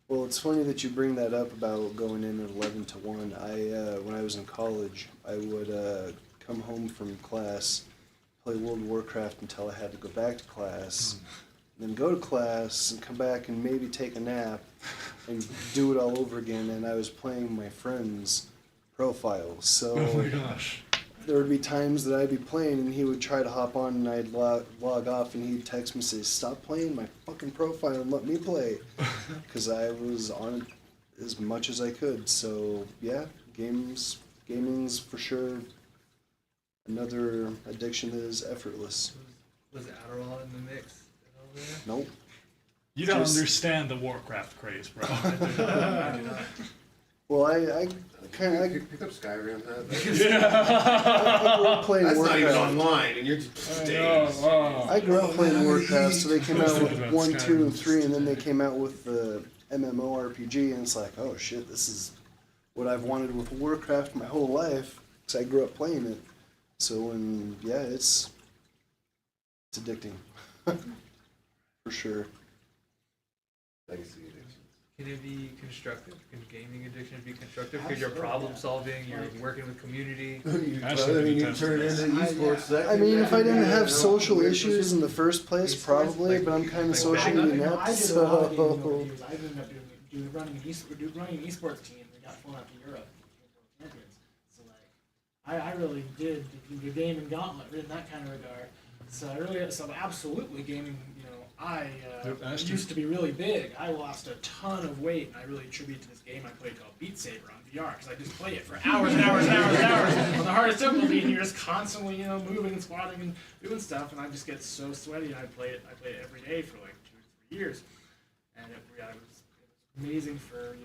Speaker 6: Well, it's funny that you bring that up about going in at 11 to 1. When I was in college, I would come home from class, play World of Warcraft until I had to go back to class, then go to class and come back and maybe take a nap and do it all over again. And I was playing my friend's profile. So
Speaker 8: Oh my gosh.
Speaker 6: there would be times that I'd be playing and he would try to hop on and I'd log off and he'd text me and say, "Stop playing my fucking profile and let me play." Because I was on it as much as I could. So yeah, gaming's for sure another addiction that is effortless.
Speaker 5: Was Adderall in the mix? Over there?
Speaker 6: Nope.
Speaker 8: You don't
Speaker 6: Just-
Speaker 8: understand the Warcraft craze, bro.
Speaker 2: I do not.
Speaker 6: Well, I kind of
Speaker 3: Pick up Skyrim.
Speaker 8: Yeah.
Speaker 6: grew up playing
Speaker 3: That's not even
Speaker 6: Warcraft.
Speaker 3: online, and you're just
Speaker 8: I
Speaker 3: days.
Speaker 8: know, oh.
Speaker 6: I grew up playing Warcraft, so they came out
Speaker 8: Thinking
Speaker 6: with
Speaker 8: about
Speaker 6: 1, 2, and
Speaker 8: Skyrim.
Speaker 6: 3, and then they came out with the MMORPG, and it's like, oh shit, this is what I've wanted with Warcraft my whole life, because I grew up playing it. So when, yeah, it's addicting, for sure.
Speaker 3: Legacy addiction.
Speaker 5: Can it be constructive? Can gaming addiction be constructive? Because you're problem solving, you're working with community.
Speaker 3: You turn into esports.
Speaker 6: I mean, if I didn't have social issues in the first place, probably, but I'm kind of socially
Speaker 2: I
Speaker 6: inept,
Speaker 2: did a lot of gaming over the
Speaker 6: so.
Speaker 2: years. I ended up running an esports team. We got flown out to Europe. Became world champions. So like, I really did the game and gauntlet in that kind of regard. So absolutely gaming. You know, I
Speaker 8: Ashton.
Speaker 2: used to be really big. I lost a ton of weight, and I really attribute to this game I played called Beat Saber on VR because I just play it for hours and hours and hours and hours on the hardest difficulty, and you're just constantly, moving and squatting and doing stuff, and I just get so sweaty. And I played it every day for like 2 to 3 years, and it was amazing for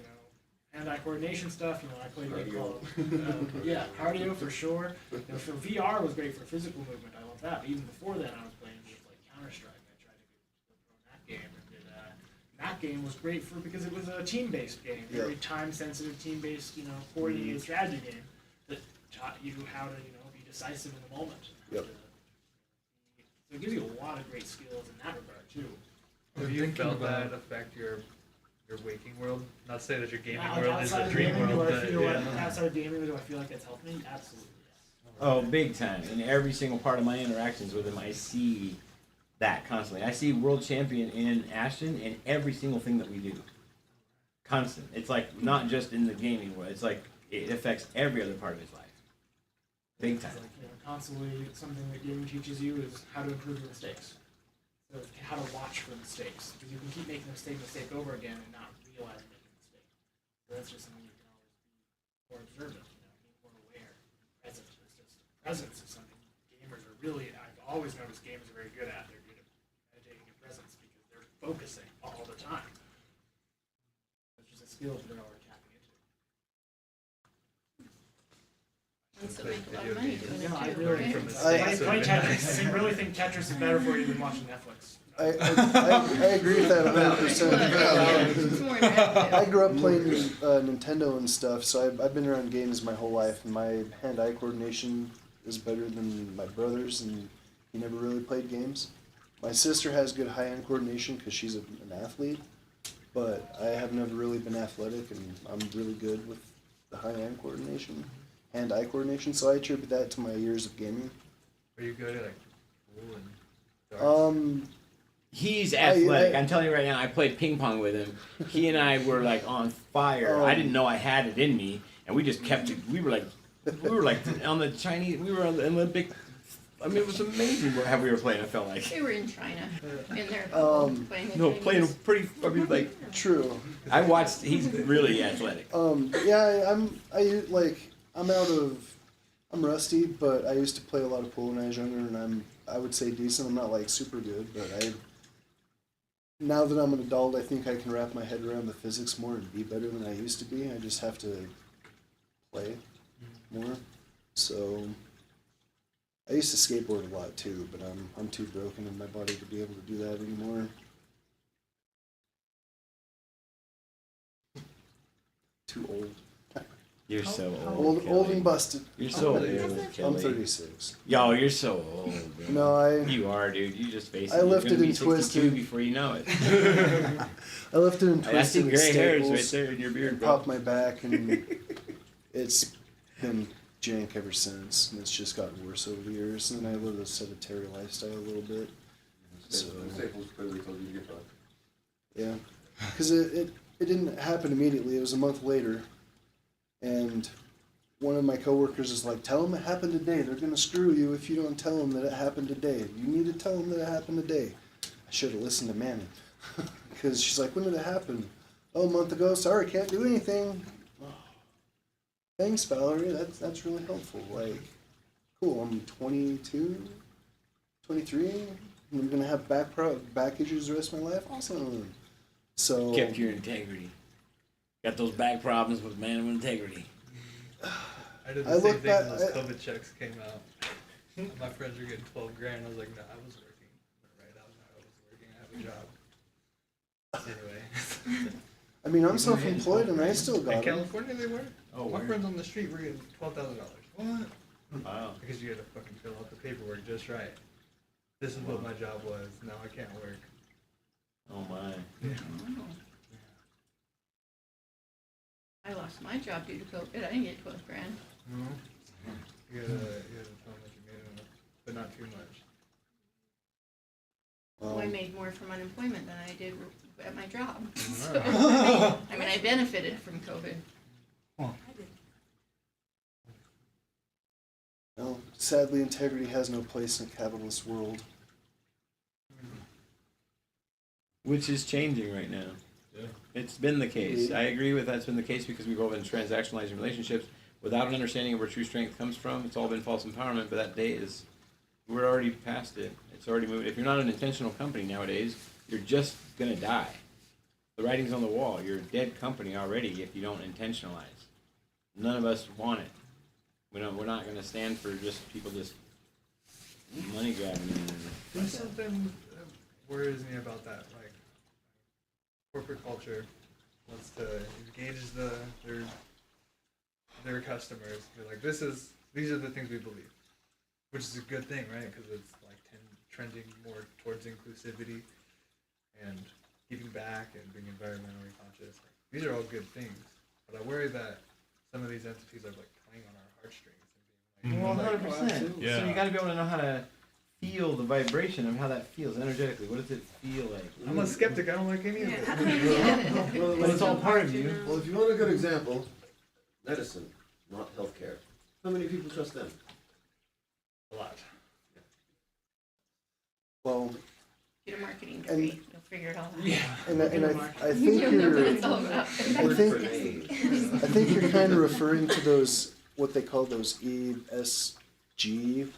Speaker 2: hand-eye coordination stuff. I played a game called cardio for sure. For VR was great for physical movement. I love that. But even before then, I was playing games like Counter-Strike. I tried to get pro in that game, and that game was great because it was a team-based game, very time-sensitive, team-based, coordinated strategy game that taught you how to be decisive in the moment.
Speaker 6: Yep.
Speaker 2: So it gives you a lot of great skills in that regard too.
Speaker 5: Have you
Speaker 8: thinking
Speaker 5: felt
Speaker 8: about-
Speaker 5: that affect your waking world? Not to say that your gaming
Speaker 2: Like
Speaker 5: world is
Speaker 2: outside
Speaker 5: a
Speaker 2: of
Speaker 5: dream
Speaker 2: gaming,
Speaker 5: world,
Speaker 2: do I
Speaker 5: but
Speaker 2: feel like
Speaker 5: yeah.
Speaker 2: outside of gaming, do I feel like it's helped me? Absolutely, yes.
Speaker 1: Oh, big time. In every single part of my interactions with him, I see that constantly. I see world champion in Ashton in every single thing that we do. Constant. It's like not just in the gaming world. It's like it affects every other part of his life. Big time.
Speaker 2: It's like, constantly something that gaming teaches you is how to improve your mistakes. So it's how to watch for mistakes. Because you can keep making the mistake over again and not realize you're making a mistake. So that's just something you can always be more observant, be more aware, present. It's just presence is something gamers are really, I've always noticed gamers are very good at. They're good at meditating in presence because they're focusing all the time. It's just a skill that they're already tapping into.
Speaker 4: And so make a lot of money doing
Speaker 2: No, I
Speaker 4: it too,
Speaker 2: really
Speaker 4: right?
Speaker 5: From a
Speaker 6: I-
Speaker 5: space
Speaker 2: Play
Speaker 5: of
Speaker 2: Tetris. I really think Tetris is better for you than watching Netflix.
Speaker 6: I agree with that 100%.
Speaker 4: It's more interactive.
Speaker 6: I grew up playing Nintendo and stuff, so I've been around games my whole life, and my hand-eye coordination is better than my brother's, and he never really played games. My sister has good hand-eye coordination because she's an athlete, but I have never really been athletic, and I'm really good with the hand-eye coordination, hand-eye coordination, so I attribute that to my years of gaming.
Speaker 5: Are you good at like pool and darts?
Speaker 1: He's athletic.
Speaker 6: I-
Speaker 1: I'm telling you right now, I played ping pong with him. He and I were like on fire. I didn't know I had it in me, and we just kept it. We were like on the Chinese. We were on the Olympic. I mean, it was amazing how we were playing. I felt like
Speaker 4: They were in China, in their bubble, playing the
Speaker 1: playing
Speaker 4: Chinese.
Speaker 1: pretty. I mean, like
Speaker 6: True.
Speaker 1: I watched. He's really athletic.
Speaker 6: Yeah, I'm rusty, but I used to play a lot of pool when I was younger, and I would say decent. I'm not like super good, but now that I'm an adult, I think I can wrap my head around the physics more and be better than I used to be. I just have to play more. So I used to skateboard a lot too, but I'm too broken in my body to be able to do that anymore. Too old.
Speaker 1: You're so old.
Speaker 6: Old
Speaker 1: Kelly.
Speaker 6: and busted.
Speaker 1: You're so old,
Speaker 4: That's
Speaker 6: I'm
Speaker 1: Kelly.
Speaker 6: 36.
Speaker 1: Yo, you're so old. Bro.
Speaker 6: No,
Speaker 1: You are, dude. You just face it.
Speaker 6: I
Speaker 1: You're
Speaker 6: lifted
Speaker 1: gonna be
Speaker 6: and
Speaker 1: 62
Speaker 6: twisted.
Speaker 1: before you know it.
Speaker 6: I lifted and
Speaker 1: I see
Speaker 6: twisted at
Speaker 1: gray hairs
Speaker 6: Staples
Speaker 1: right there in your beard,
Speaker 6: and
Speaker 1: bro.
Speaker 6: popped my back, and it's been jank ever since, and it's just gotten worse over the years. And then I live a sedentary lifestyle a little bit. So
Speaker 3: Staples clearly told you to get fucked.
Speaker 6: yeah, because it didn't happen immediately. It was a month later, and one of my coworkers is like, "Tell them it happened today. They're gonna screw you if you don't tell them that it happened today. You need to tell them that it happened today." I should have listened to Manny, because she's like, "When did it happen?" "Oh, a month ago. Sorry, can't do anything." Thanks, Valerie. That's really helpful. Like, cool. I'm 22, 23. I'm gonna have back issues the rest of my life. Awesome. So
Speaker 9: Kept your integrity. Got those back problems with man with integrity.
Speaker 5: I did
Speaker 6: I
Speaker 5: the same
Speaker 6: look
Speaker 5: thing when
Speaker 6: back-
Speaker 5: those
Speaker 6: I-
Speaker 5: COVID checks came out. My friends were getting 12 grand. I was like, no, I was working. Right out now, I was working. I have a job. Anyway.
Speaker 6: I mean, I'm self-employed and I still
Speaker 5: In
Speaker 6: got it.
Speaker 5: California, they were.
Speaker 1: Oh,
Speaker 5: My
Speaker 1: where?
Speaker 5: friends on the street were getting $12,000. What?
Speaker 1: Wow.
Speaker 5: Because you had to fucking fill out the paperwork just right. This is what my job was. Now I can't work.
Speaker 1: Oh my.
Speaker 4: I lost my job due to COVID. I didn't get 12 grand.
Speaker 5: No. You gotta tell them that you made enough, but not too much.
Speaker 4: Well, I
Speaker 6: Um,
Speaker 4: made more from unemployment than I did at my job. So,
Speaker 5: Wow.
Speaker 4: I mean, I benefited from COVID.
Speaker 7: I did.
Speaker 6: no, sadly, integrity has no place in a capitalist world.
Speaker 1: Which is changing right now.
Speaker 3: Yeah.
Speaker 1: It's been the case. I agree with that's been the case because we go in transactionalizing relationships without an understanding of where true strength comes from. It's all been false empowerment, but that day is, we're already past it. It's already moved. If you're not an intentional company nowadays, you're just gonna die. The writing's on the wall. You're a dead company already if you don't intentionalize. None of us want it. We're not gonna stand for just people just money grabbing.
Speaker 5: There's something that worries me about that. Like, corporate culture wants to engage their customers. They're like, these are the things we believe, which is a good thing, right? Because it's like trending more towards inclusivity and giving back and being environmentally conscious. These are all good things, but I worry that some of these entities are like playing on our heartstrings and being
Speaker 1: Well,
Speaker 5: like,
Speaker 1: 100%.
Speaker 8: Yeah.
Speaker 1: So you got to be able to know how to feel the vibration of how that feels energetically. What does it feel like?
Speaker 5: I'm a skeptic. I don't like any of
Speaker 7: Yeah,
Speaker 5: it.
Speaker 7: how do I get
Speaker 3: Well,
Speaker 1: But it's all part of you.
Speaker 3: Well, if you want a good example, medicine, not healthcare. How many people trust them?
Speaker 5: A lot.
Speaker 6: Well,
Speaker 4: Get a marketing degree. You'll figure it all out.
Speaker 6: and I think
Speaker 4: You'll know what
Speaker 6: you're
Speaker 4: it's all about.
Speaker 6: I think you're kind of referring to those what they call those ESG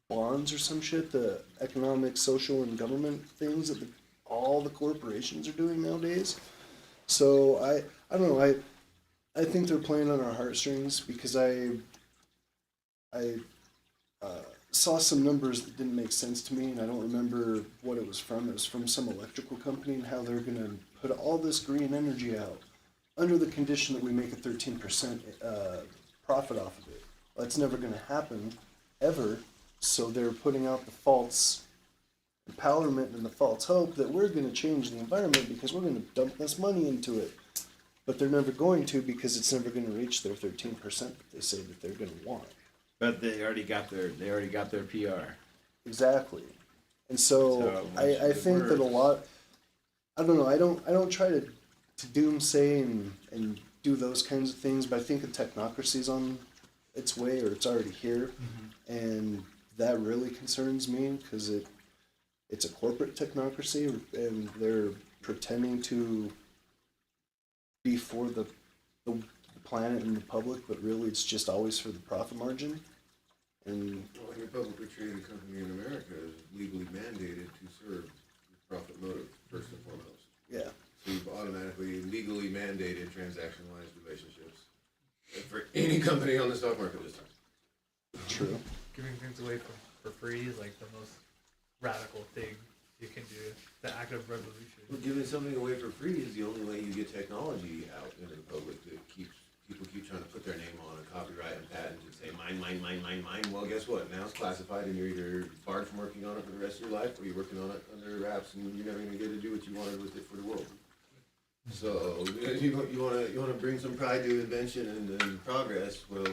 Speaker 6: bonds or some shit, the economic, social, and government things that all the corporations are doing nowadays. So I don't know. I think they're playing on our heartstrings because I saw some numbers that didn't make sense to me, and I don't remember what it was from. It was from some electrical company and how they're gonna put all this green energy out under the condition that we make a 13% profit off of it. Well, that's never gonna happen ever. So they're putting out the false empowerment and the false hope that we're gonna change the environment because we're gonna dump this money into it. But they're never going to because it's never gonna reach their 13% that they say that they're gonna want.
Speaker 1: But they already got their PR.
Speaker 6: Exactly. And so
Speaker 1: So,
Speaker 6: I think that a lot, I don't know, I don't try to doomsay and do those kinds of things, but I think a technocracy's on its way or it's already here. And that really concerns me because it's a corporate technocracy and they're pretending to be for the planet and the public, but really it's just always for the profit margin. And
Speaker 3: Well, any publicly traded company in America is legally mandated to serve the profit motive, first and foremost.
Speaker 6: yeah,
Speaker 3: So you've automatically legally mandated transactionalized relationships for any company on the stock market this time.
Speaker 6: true.
Speaker 5: Giving things away for free is like the most radical thing you can do. The act of revolution.
Speaker 3: Well, giving something away for free is the only way you get technology out into the public that people keep trying to put their name on and copyright and patent and say mine. Well, guess what? Now it's classified and you're either barred from working on it for the rest of your life or you're working on it under wraps and you're never gonna get to do what you wanted with it for the world. So you wanna bring some pride to invention and progress. Well,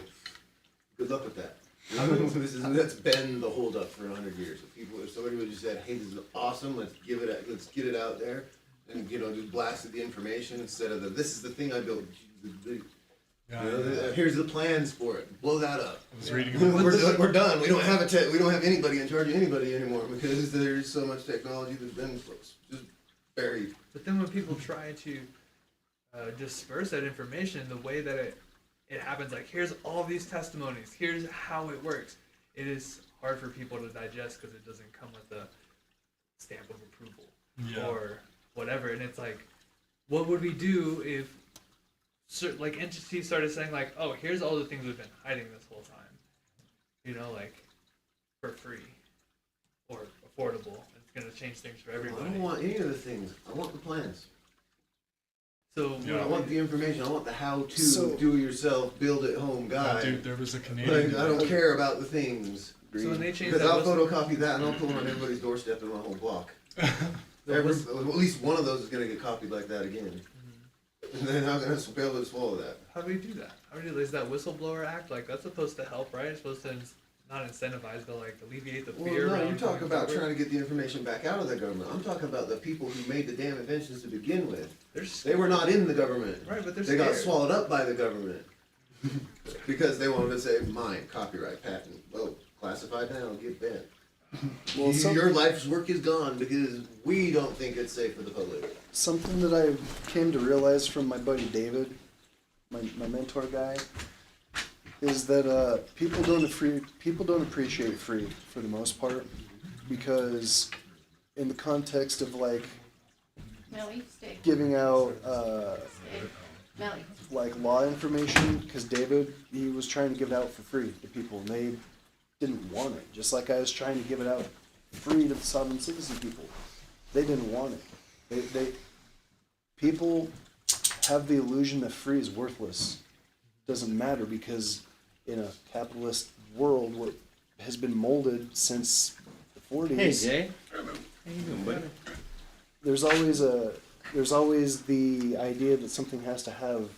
Speaker 3: good luck with that. That's been the holdup for 100 years. If somebody would have just said, "Hey, this is awesome. Let's get it out there," and just blasted the information instead of this is the thing I built. Here's the plans for it. Blow that up.
Speaker 8: I was reading
Speaker 3: We're done. We don't have anybody in charge of anybody anymore because there's so much technology that's been just buried.
Speaker 5: But then when people try to disperse that information, the way that it happens, like here's all these testimonies, here's how it works. It is hard for people to digest because it doesn't come with stamp of approval
Speaker 8: Yeah.
Speaker 5: or whatever. And it's like, what would we do if like entities started saying like, oh, here's all the things we've been hiding this whole time, you know, like for free or affordable. It's gonna change things for
Speaker 3: I
Speaker 5: everybody.
Speaker 3: don't want any of the things. I want the plans.
Speaker 5: So
Speaker 8: Yeah.
Speaker 3: I want the information. I want the how-to,
Speaker 6: So-
Speaker 3: do-it-yourself, build-it-home guide.
Speaker 8: Dude, there was a Canadian.
Speaker 3: Like, I don't care about the things.
Speaker 5: so when they changed
Speaker 3: Because
Speaker 5: that
Speaker 3: I'll
Speaker 5: whistle-
Speaker 3: photocopy that and I'll put it on everybody's doorstep in my whole block.
Speaker 5: the
Speaker 3: At
Speaker 5: whistle-
Speaker 3: least one of those is gonna get copied like that again. And then I'm gonna be able to swallow that.
Speaker 5: how do we do that? How do we do is that whistleblower act like that's supposed to help, right? It's supposed to not incentivize, but like alleviate the
Speaker 3: Well,
Speaker 5: fear.
Speaker 3: no,
Speaker 5: around
Speaker 3: you talk
Speaker 5: coming
Speaker 3: about
Speaker 5: forward?
Speaker 3: trying to get the information back out of the government. I'm talking about the people who made the damn inventions to begin with. They were not in the government.
Speaker 5: Right, but they're
Speaker 3: They got
Speaker 5: scared.
Speaker 3: swallowed up by the government. Because they wanted to say, mine, copyright, patent. Well, classified now, get banned.
Speaker 6: Well,
Speaker 3: Your life's work is gone because we don't think it's safe for the public.
Speaker 6: something that I came to realize from my buddy David, my mentor guy, is that people don't appreciate free for the most part, because in the context of like
Speaker 4: Melly, stay.
Speaker 6: giving out
Speaker 4: Stay. Melly.
Speaker 6: like law information, because David, he was trying to give it out for free to people and they didn't want it, just like I was trying to give it out free to the sovereign citizen people. They didn't want it. People have the illusion that free is worthless. Doesn't matter, because in a capitalist world, what has been molded since the 40s,
Speaker 1: Hey, Jay. How you doing, buddy?
Speaker 6: there's always the idea that something has to have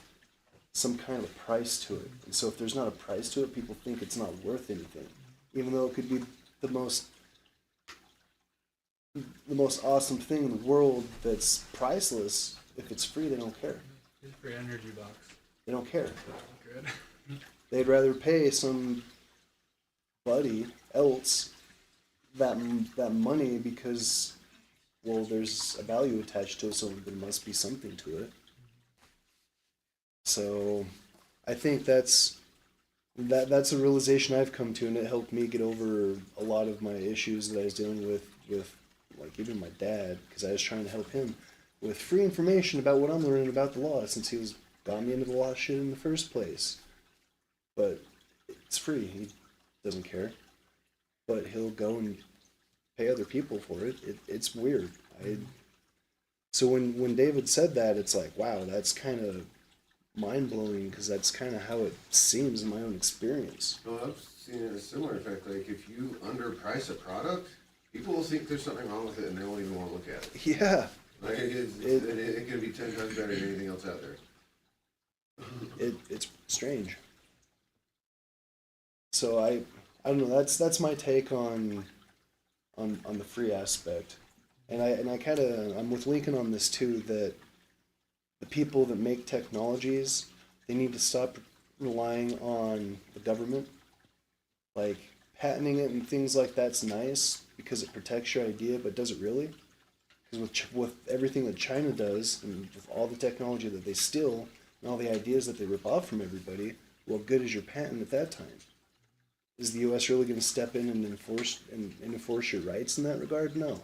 Speaker 6: some kind of price to it. And so if there's not a price to it, people think it's not worth anything, even though it could be the most awesome thing in the world that's priceless. If it's free, they don't care.
Speaker 5: Here's a free energy box.
Speaker 6: They don't care.
Speaker 5: Good.
Speaker 6: They'd rather pay somebody else that money because, well, there's a value attached to it, so there must be something to it. So I think that's a realization I've come to, and it helped me get over a lot of my issues that I was dealing with like even my dad, because I was trying to help him with free information about what I'm learning about the law, since he got me into the law shit in the first place. But it's free. He doesn't care. But he'll go and pay other people for it. It's weird. So when David said that, it's like, wow, that's kind of mind-blowing, because that's kind of how it seems in my own experience.
Speaker 3: No, I've seen a similar effect. Like, if you underprice a product, people will think there's something wrong with it and they won't even want to look at it.
Speaker 6: Yeah,
Speaker 3: Like, it can be 10 times better than anything else out there.
Speaker 6: it's strange. So I don't know. That's my take on the free aspect, and I kind of, I'm with Lincoln on this too. That the people that make technologies, they need to stop relying on the government. Like patenting it and things like that's nice because it protects your idea, but does it really? Because with everything that China does and with all the technology that they steal and all the ideas that they rip off from everybody, what good is your patent at that time? Is the U.S. really going to step in and enforce your rights in that regard? No.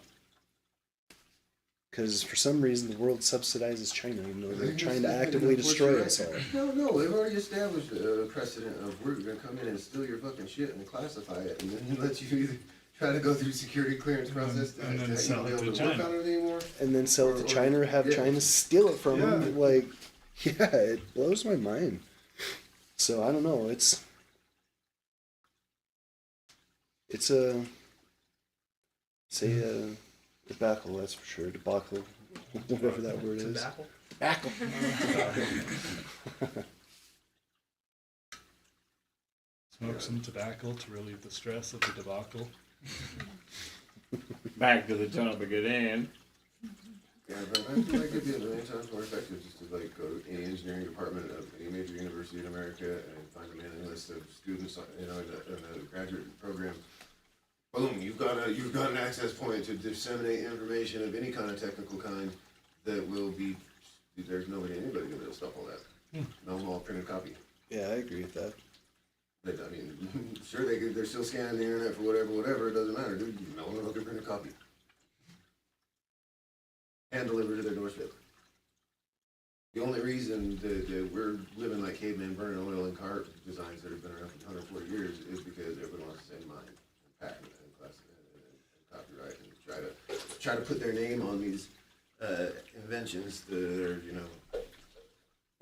Speaker 6: Because for some reason the world subsidizes China, even though they're trying to actively destroy us all.
Speaker 3: No, they've already established a precedent of we're gonna come in and steal your fucking shit and classify it, and then let you either try to go through security clearance process
Speaker 8: And then
Speaker 3: to
Speaker 8: sell
Speaker 3: be
Speaker 8: it
Speaker 3: able
Speaker 8: to
Speaker 3: to work
Speaker 8: China.
Speaker 3: on it anymore.
Speaker 6: And then sell it to
Speaker 3: Or-
Speaker 6: China or have
Speaker 3: yeah.
Speaker 6: China steal it from
Speaker 3: Yeah.
Speaker 6: them. Like, yeah, it blows my mind. So I don't know. It's a debacle, that's for sure. Debacle, whatever that word is.
Speaker 5: Tobacco?
Speaker 8: Smoke some tobacco to relieve the stress of the debacle.
Speaker 1: Back to the topic at hand.
Speaker 3: Yeah, but I feel like it'd be a million times more effective just to like go to any engineering department of any major university in America and find a mailing list of students, in a graduate program. Boom, you've got an access point to disseminate information of any kind of technical kind that will be, there's anybody gonna be able to stop all that. No more printed copy.
Speaker 6: Yeah, I agree with that.
Speaker 3: But, I mean, sure, they're still scanning the internet for whatever, it doesn't matter, dude, no one will get printed copy. hand delivered to their doorstep. The only reason that we're living like cavemen, burning oil in car designs that have been around for 140 years is because everyone wants the same mind, and patent and class and copyright, and try to put their name on these inventions that are, you know.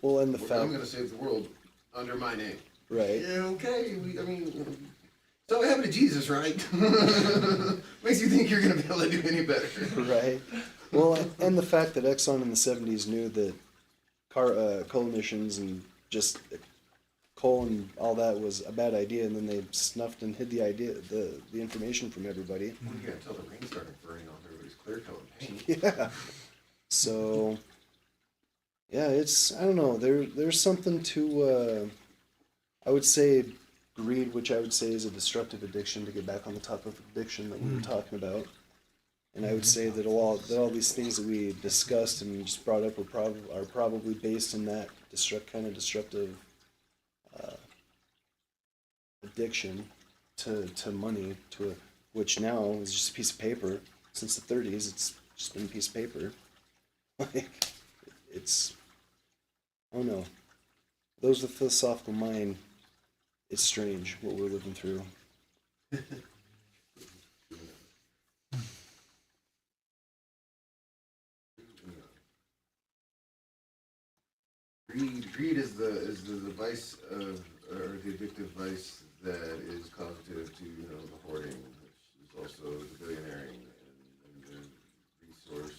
Speaker 6: Well, and the
Speaker 3: I'm
Speaker 6: fact,
Speaker 3: going to save the world under my name.
Speaker 6: right?
Speaker 3: Yeah, okay. I mean, so what happened to Jesus, right? Makes you think you're going to be able to do any better.
Speaker 6: Right. Well, and the fact that Exxon in the 70s knew that coal emissions and just coal and all that was a bad idea, and then they snuffed and hid the information from everybody.
Speaker 3: Well, you got to tell the rain started burning off everybody's clear coat paint.
Speaker 6: Yeah. So, yeah, it's, I don't know. There's something to, I would say, greed, which I would say is a destructive addiction. To get back on the topic of addiction that we were talking about. And I would say that all these things that we discussed and just brought up are probably based in that kind of destructive addiction to money, which now is just a piece of paper. Since the 30s, it's just been a piece of paper. Like, it's, I don't know. Those with philosophical mind, it's strange what we're living through.
Speaker 3: Greed is the vice of, or the addictive vice that is causative to, you know, the hoarding, which is also the billionairing and the resource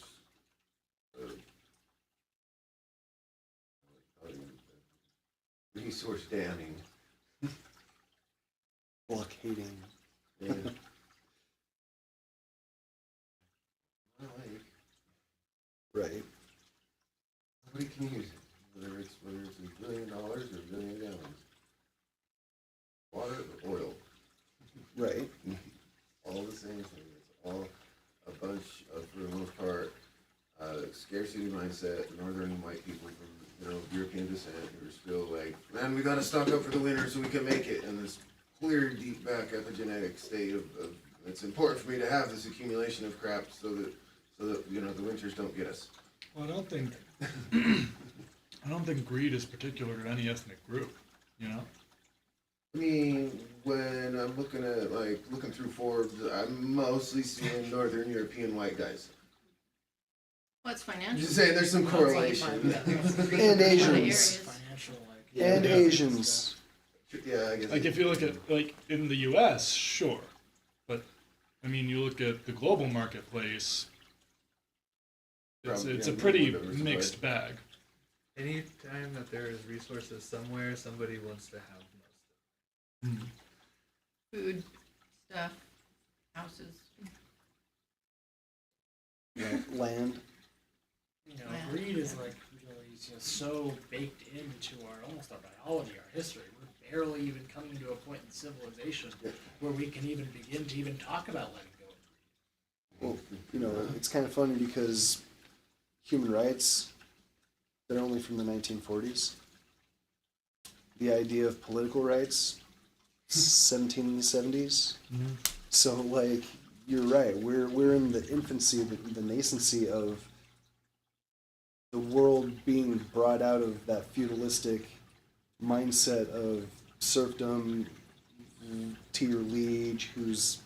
Speaker 3: resource damning.
Speaker 6: Blockading.
Speaker 3: Yeah. Like,
Speaker 6: Right.
Speaker 3: nobody can use it. Whether it's $1 billion or $1 billion gallons. Water or oil.
Speaker 6: Right.
Speaker 3: All the same thing. It's all a bunch of, for the most part, scarcity mindset, northern white people from, you know, European descent who are still like, man, we gotta stock up for the winter so we can make it. And this clear, deep back epigenetic state of it's important for me to have this accumulation of crap so that you know the winters don't get us.
Speaker 8: Well, I don't think greed is particular to any ethnic group, you know?
Speaker 3: I mean, when I'm looking through Forbes, I'm mostly seeing Northern European white guys.
Speaker 4: Well, it's
Speaker 3: I'm
Speaker 4: financial.
Speaker 3: just saying, there's some correlation.
Speaker 6: And Asians.
Speaker 4: Areas.
Speaker 2: Financial, like.
Speaker 6: And
Speaker 8: Yeah.
Speaker 6: Asians.
Speaker 3: Yeah, I guess.
Speaker 8: Like, if you look at, like, in the US, sure. But, I mean, you look at the global marketplace, it's
Speaker 3: Probably,
Speaker 8: a
Speaker 3: yeah,
Speaker 8: pretty
Speaker 3: more
Speaker 8: mixed bag.
Speaker 5: Anytime that there is resources somewhere, somebody wants to have most of it.
Speaker 4: Food, stuff, houses.
Speaker 6: Land.
Speaker 2: You know,
Speaker 4: Yeah.
Speaker 2: greed is like really just so baked into almost our biology, our history. We're barely even coming to a point in civilization where we can even begin to even talk about letting go of greed.
Speaker 6: Well, you know, it's kind of funny because human rights, they're only from the 1940s. The idea of political rights, 1770s. So, like, you're right. We're in the infancy, the nascency of the world being brought out of that feudalistic mindset of serfdom to your liege, who's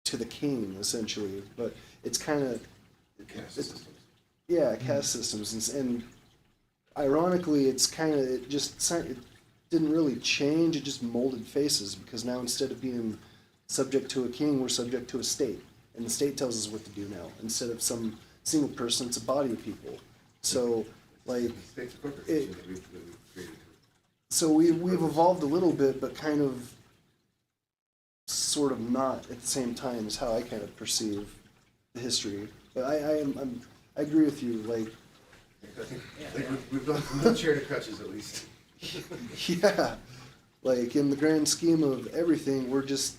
Speaker 6: to the king, essentially. But it's kind of,
Speaker 3: Caste systems.
Speaker 6: yeah, caste systems, and ironically, it's kind of, it didn't really change. It just molded faces, because now instead of being subject to a king, we're subject to a state, and the state tells us what to do now. Instead of some single person, it's a body of people. So, like,
Speaker 3: States of corporations that we've created.
Speaker 6: so we've evolved a little bit, but kind of, sort of not at the same time, is how I kind of perceive the history. But I agree with you. Like,
Speaker 3: I think we've gone from wheelchair to crutches at least.
Speaker 6: yeah, like in the grand scheme of everything, we're just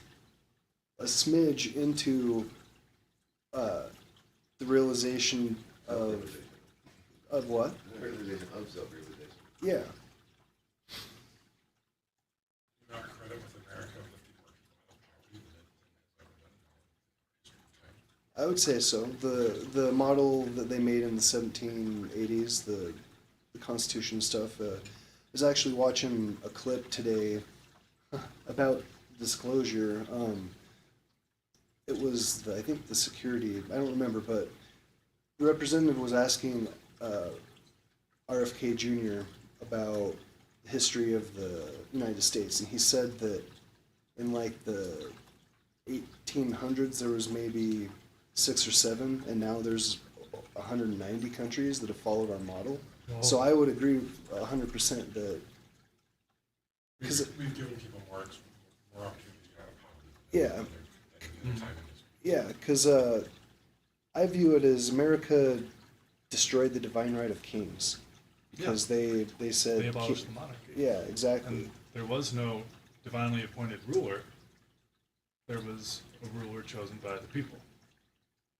Speaker 6: a smidge into the realization of what?
Speaker 3: Realization of self-realization.
Speaker 6: Yeah.
Speaker 10: Not credit with America lifting more people out of poverty than it has ever done in all its history of time.
Speaker 6: I would say so. The model that they made in the 1780s, the Constitution stuff, was actually watching a clip today about disclosure. It was I think the security. I don't remember, but the representative was asking RFK Jr. about the history of the United States, and he said that in like the 1800s there was maybe 6 or 7, and now there's 190 countries that have followed our model. So I would agree 100% that because
Speaker 10: we've given people more opportunities to have power.
Speaker 6: Yeah.
Speaker 10: Than the time industry.
Speaker 6: yeah, because I view it as America destroyed the divine right of kings because they said
Speaker 8: They abolished the monarchy.
Speaker 6: yeah, exactly.
Speaker 8: And there was no divinely appointed ruler. There was a ruler chosen by the people.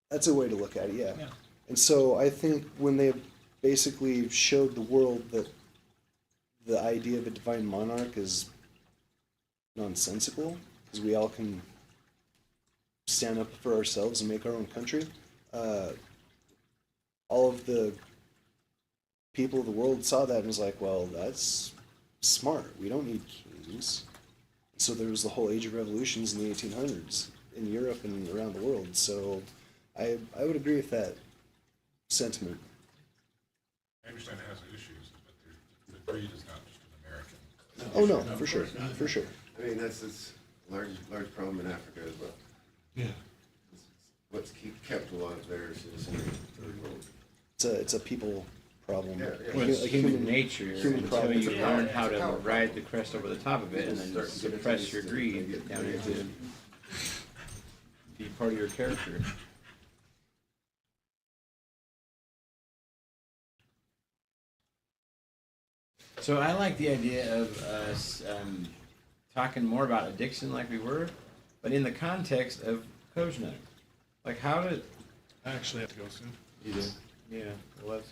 Speaker 6: That's a way to look at it, yeah.
Speaker 8: Yeah.
Speaker 6: And so I think when they basically showed the world that the idea of a divine monarch is nonsensical, because we all can stand up for ourselves and make our own country, all of the people of the world saw that and was like, well, that's smart. We don't need kings. So there was the whole age of revolutions in the 1800s in Europe and around the world. So I would agree with that sentiment.
Speaker 10: I understand it has issues, but the breed is not just an American.
Speaker 6: Oh no, for sure, for sure.
Speaker 3: I mean, that's large problem in Africa as well.
Speaker 8: Yeah.
Speaker 3: It's what's kept a lot of their citizenry third world.
Speaker 6: It's a people problem.
Speaker 3: Yeah, yeah.
Speaker 1: Well, it's human nature
Speaker 6: human
Speaker 1: until
Speaker 6: problem.
Speaker 1: you
Speaker 3: Yeah,
Speaker 1: learn
Speaker 3: it's
Speaker 1: how
Speaker 3: a
Speaker 1: to
Speaker 3: power
Speaker 1: ride
Speaker 3: problem.
Speaker 1: the crest over the top of it and then
Speaker 3: Start
Speaker 1: suppress your greed
Speaker 3: get
Speaker 1: down into be part of your character. So I like the idea of us talking more about addiction like we were, but in the context of COZSNUG. Like how did
Speaker 8: I actually have to go soon.
Speaker 1: you do? Yeah, well that's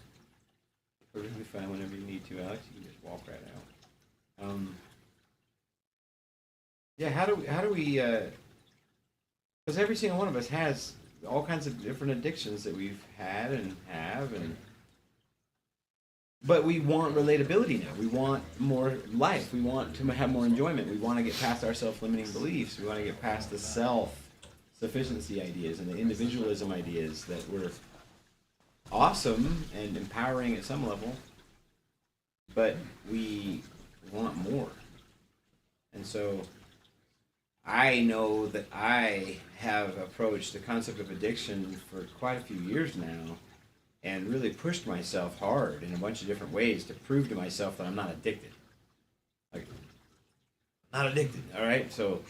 Speaker 1: perfectly fine whenever you need to, Alex. You can just walk right out. Yeah, how do we? Because every single one of us has all kinds of different addictions that we've had and have, and but we want relatability now. We want more life. We want to have more enjoyment. We want to get past our self-limiting beliefs. We want to get past the self-sufficiency ideas and the individualism ideas that were awesome and empowering at some level, but we want more. And so I know that I have approached the concept of addiction for quite a few years now and really pushed myself hard in a bunch of different ways to prove to myself that I'm not addicted. Like, not addicted, all right? So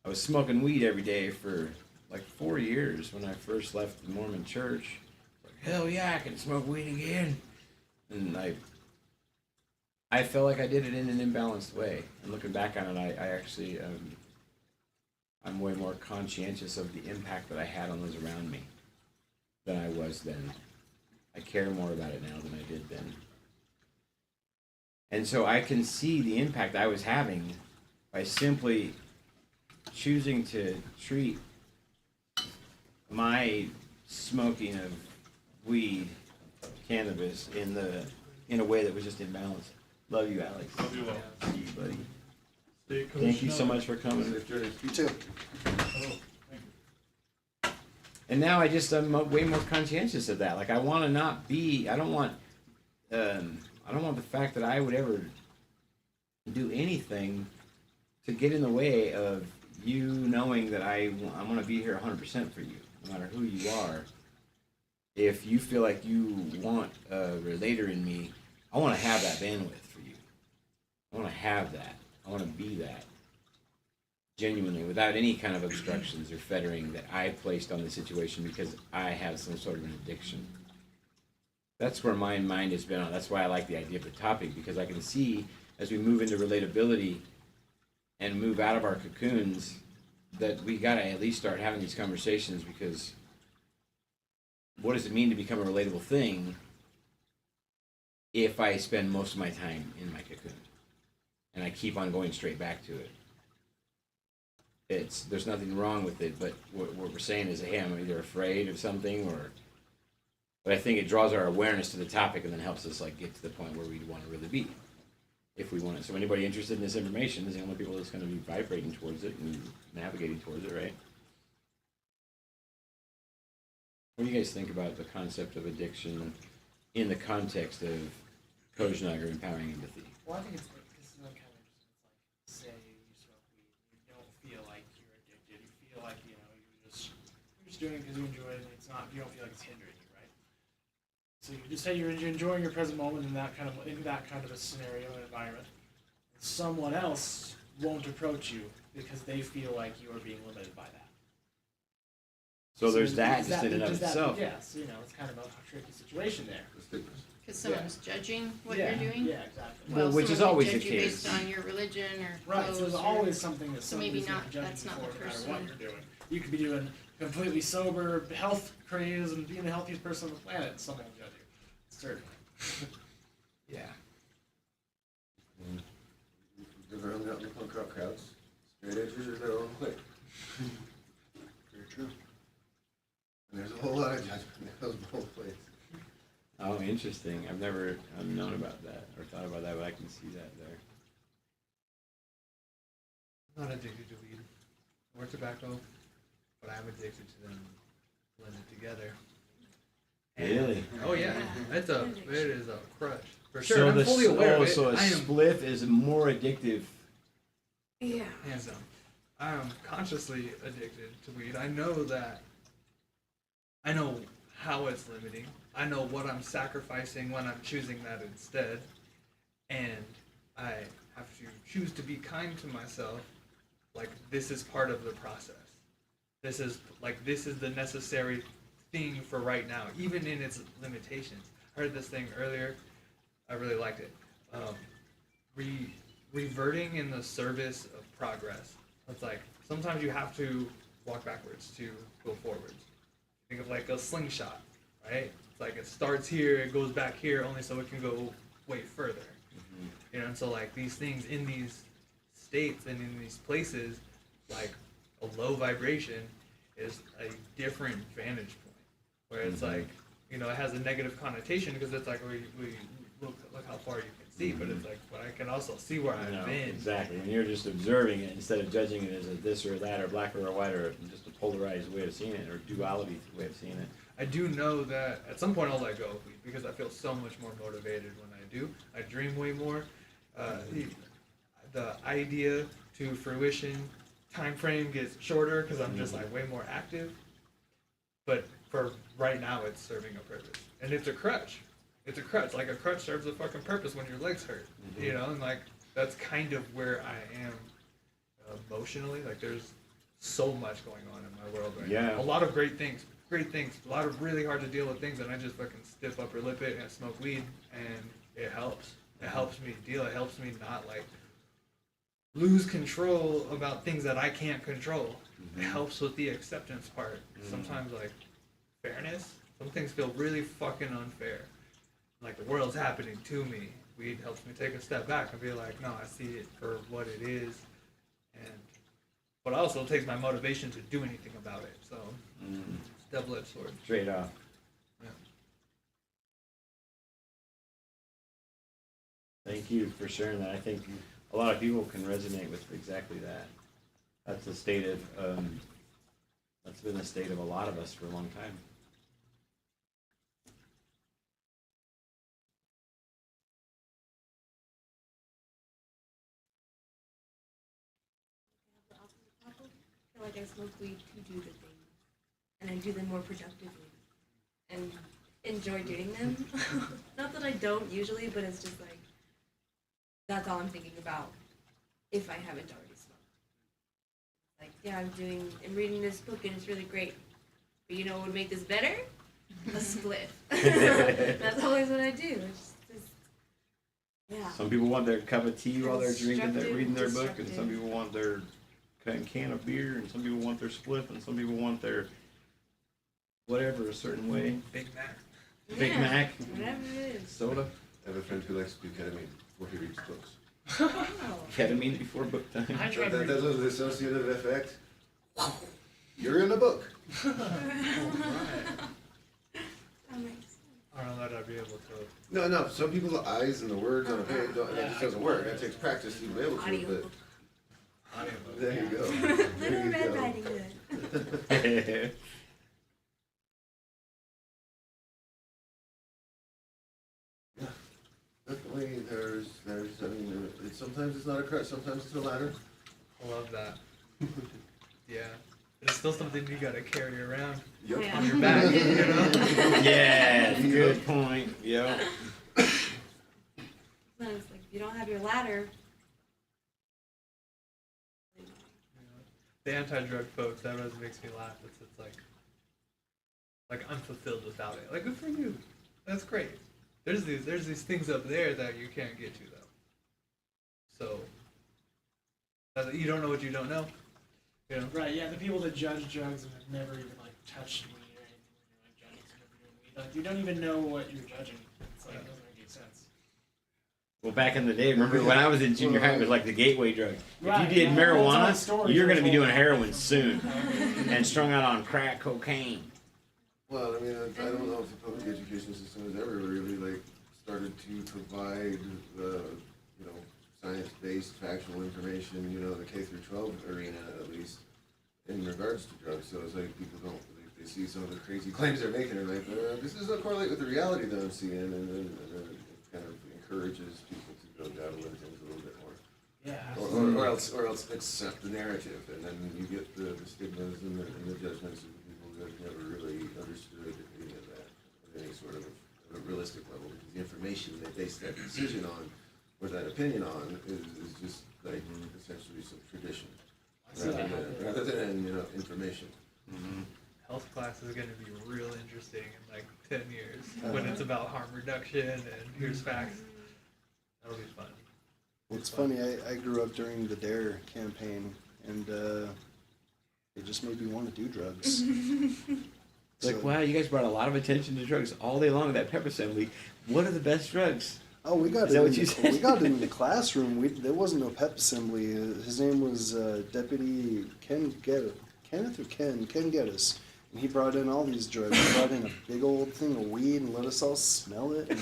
Speaker 1: I was smoking weed every day for like 4 years when I first left the Mormon church. Like, hell yeah, I can smoke weed again. And I felt like I did it in an imbalanced way. And looking back on it, I actually, I'm way more conscientious of the impact that I had on those around me than I was then. I care more about it now than I did then. And so I can see the impact I was having by simply choosing to treat my smoking of weed, cannabis, in a way that was just imbalanced. Love you, Alex.
Speaker 8: Love you all.
Speaker 1: Love you, buddy.
Speaker 8: Stay
Speaker 1: Thank you so much for coming.
Speaker 6: You too.
Speaker 1: And now I'm way more conscientious of that. Like I want to not be. I don't want the fact that I would ever do anything to get in the way of you knowing that I want to be here 100% for you, no matter who you are. If you feel like you want a relator in me, I want to have that bandwidth for you. I want to have that. I want to be that. Genuinely, without any kind of obstructions or fettering that I placed on the situation because I have some sort of an addiction. That's where my mind has been on. That's why I like the idea of the topic, because I can see as we move into relatability and move out of our cocoons that we gotta at least start having these conversations, because what does it mean to become a relatable thing if I spend most of my time in my cocoon and I keep on going straight back to it?
Speaker 9: there's nothing wrong with it, but what we're saying is, hey, I'm either afraid of something or, but I think it draws our awareness to the topic and then helps us like get to the point where we want to really be, if we want it. So anybody interested in this information is the only people that's going to be vibrating towards it and navigating towards it, right? What do you guys think about the concept of addiction in the context of COZSNUG or empowering empathy?
Speaker 2: Well, I think it's like, this is kind of interesting. It's like, say you smoke weed, you don't feel like you're addicted. You feel like, you're just doing it because you enjoy it. And it's not, you don't feel like it's hindering you, right? So you just say you're enjoying your present moment in that kind of a scenario and environment. And someone else won't approach you because they feel like you are being limited by that.
Speaker 1: So there's that
Speaker 2: does
Speaker 1: just in and of
Speaker 2: does that-
Speaker 1: itself.
Speaker 2: Yes, it's kind of a tricky situation there.
Speaker 3: The stigmas.
Speaker 4: Because someone's judging what
Speaker 2: yeah,
Speaker 4: you're doing.
Speaker 2: Yeah, exactly.
Speaker 1: Well, which
Speaker 4: someone
Speaker 1: is
Speaker 4: could
Speaker 1: always
Speaker 4: judge
Speaker 1: the
Speaker 4: you
Speaker 1: case.
Speaker 4: based on your religion or
Speaker 2: Right, so there's
Speaker 4: clothes or-
Speaker 2: always something that
Speaker 4: So maybe
Speaker 2: somebody's gonna
Speaker 4: not-
Speaker 2: be judging
Speaker 4: that's
Speaker 2: you
Speaker 4: not
Speaker 2: for,
Speaker 4: the
Speaker 2: no matter
Speaker 4: person.
Speaker 2: what you're doing. You could be doing completely sober, health craze, and being the healthiest person on the planet, and someone will judge you. Certainly.
Speaker 9: Yeah.
Speaker 3: You've ever hung out in the punk rock crowds? Straight edgers are their own clique.
Speaker 6: Very true.
Speaker 3: And there's a whole lot of judgment that goes both ways.
Speaker 1: Oh, interesting. I've never known about that or thought about that, but I can see that there.
Speaker 5: I'm not addicted to weed or tobacco, but I'm addicted to them blended together.
Speaker 1: Really?
Speaker 5: Oh yeah, it is a crush for sure.
Speaker 1: So
Speaker 5: I'm fully aware of it.
Speaker 1: so a
Speaker 5: I am
Speaker 1: spliff is more addictive.
Speaker 7: Yeah.
Speaker 5: hands down. I am consciously addicted to weed. I know how it's limiting. I know what I'm sacrificing when I'm choosing that instead. And I have to choose to be kind to myself. Like, this is part of the process. This is the necessary thing for right now, even in its limitations. I heard this thing earlier. I really liked it. Reverting in the service of progress. It's like, sometimes you have to walk backwards to go forwards. Think of like a slingshot, right? It's like it starts here, it goes back here, only so it can go way further. And so like these things in these states and in these places, like a low vibration is a different vantage point. Where it's like, it has a negative connotation because it's like we look how far you can see, but it's like, but I can also see where I've
Speaker 1: No,
Speaker 5: been.
Speaker 1: exactly. When you're just observing it instead of judging it as a this or that or black or white or just a polarized way of seeing it or duality way of seeing it.
Speaker 5: I do know that at some point I'll let go of weed because I feel so much more motivated when I do. I dream way more. The idea to fruition time frame gets shorter because I'm just like way more active. But for right now, it's serving a purpose, and it's a crutch. It's a crutch. Like a crutch serves a fucking purpose when your legs hurt, and like that's kind of where I am emotionally. Like there's so much going on in my world right now. A lot of great things, a lot of really hard to deal with things, and I just fucking stiff upper lip it and smoke weed, and it helps. It helps me deal. It helps me not like lose control about things that I can't control. It helps with the acceptance part. Sometimes like fairness, some things feel really fucking unfair. Like the world's happening to me. Weed helps me take a step back and be like, no, I see it for what it is, but also takes my motivation to do anything about it. So it's a double-edged sword.
Speaker 1: Straight off.
Speaker 5: Yeah.
Speaker 1: Thank you for sharing that. I think a lot of people can resonate with exactly that. That's the state of, that's been the state of a lot of us for a long time.
Speaker 7: I feel like I smoke weed to do the things, and I do them more productively, and enjoy doing them. Not that I don't usually, but it's just like that's all I'm thinking about if I haven't already smoked. Like, yeah, I'm reading this book and it's really great, but you know what would make this better? A spliff. That's always what I do. It's just yeah.
Speaker 1: Some people want their cup of tea while they're drinking,
Speaker 7: Constructive,
Speaker 1: reading their book, and some
Speaker 7: destructive.
Speaker 1: people want their can of beer, and some people want their spliff, and some people want their whatever a certain way.
Speaker 5: Big Mac.
Speaker 1: Big
Speaker 7: Yeah,
Speaker 1: Mac,
Speaker 7: whatever it is.
Speaker 1: soda.
Speaker 3: I have a friend who likes to do ketamine before he reads books.
Speaker 7: Oh.
Speaker 9: Ketamine before book time.
Speaker 2: I tried
Speaker 3: That
Speaker 2: reading.
Speaker 3: was the associative effect. You're in a book.
Speaker 7: That makes sense.
Speaker 5: I don't know that I'd be able to.
Speaker 3: No. Some people's eyes and the words on a page, that just doesn't work. That takes practice to be able to,
Speaker 7: Audio.
Speaker 3: but there you go. There
Speaker 7: Little
Speaker 3: you
Speaker 7: Red
Speaker 3: go.
Speaker 7: Riding Hood.
Speaker 3: Definitely, I mean, sometimes it's not a crutch, sometimes it's a ladder.
Speaker 5: I love that. Yeah. It's still something you gotta carry around
Speaker 3: Yep.
Speaker 7: Yeah.
Speaker 5: on your back, you know?
Speaker 9: Yeah, good point. Yep.
Speaker 7: So it's like, if you don't have your ladder.
Speaker 5: The anti-drug folks, that always makes me laugh. It's like I'm fulfilled without it. Like, good for you. That's great. There's these things up there that you can't get to though. So you don't know what you don't know. You know?
Speaker 2: Right, yeah, the people that judge drugs and have never even like touched weed or anything when you're like judging someone for doing weed, like you don't even know what you're judging. It's like it doesn't make any sense.
Speaker 9: Well, back in the day, remember when I was in junior high, it was like the gateway drug.
Speaker 2: Right,
Speaker 9: If you did
Speaker 2: yeah, well, it's all
Speaker 9: marijuana,
Speaker 2: stories
Speaker 9: you're going to be
Speaker 2: unfold.
Speaker 9: doing heroin soon and strung out on crack cocaine.
Speaker 3: Well, I mean, I don't know if the public education system has ever really like started to provide science-based factual information, the K through 12 arena at least, in regards to drugs. So it's like people don't, they see some of the crazy claims they're making, they're like, this doesn't correlate with the reality that I'm seeing, and then it kind of encourages people to go dabble in things a little bit more.
Speaker 2: Yeah.
Speaker 3: Or else accept the narrative, and then you get the stigmas and the judgments of the people that have never really understood any of that at any sort of a realistic level, because the information they base that decision on or that opinion on is just like essentially some tradition rather than information.
Speaker 9: Mm-hmm.
Speaker 5: Health class is gonna be real interesting in like 10 years when it's about harm reduction and here's facts. That'll be fun.
Speaker 6: It's funny, I grew up during the DARE campaign, and it just made me want to do drugs.
Speaker 9: Like,
Speaker 6: So-
Speaker 9: wow, you guys brought a lot of attention to drugs all day long at that pep assembly. What are the best drugs?
Speaker 6: Oh, we got
Speaker 9: Is that what you said?
Speaker 6: we got it in the classroom. There wasn't no pep assembly. His name was Deputy Ken Geddes, and he brought in all these drugs. He brought in a big old thing of weed and let us all smell it. And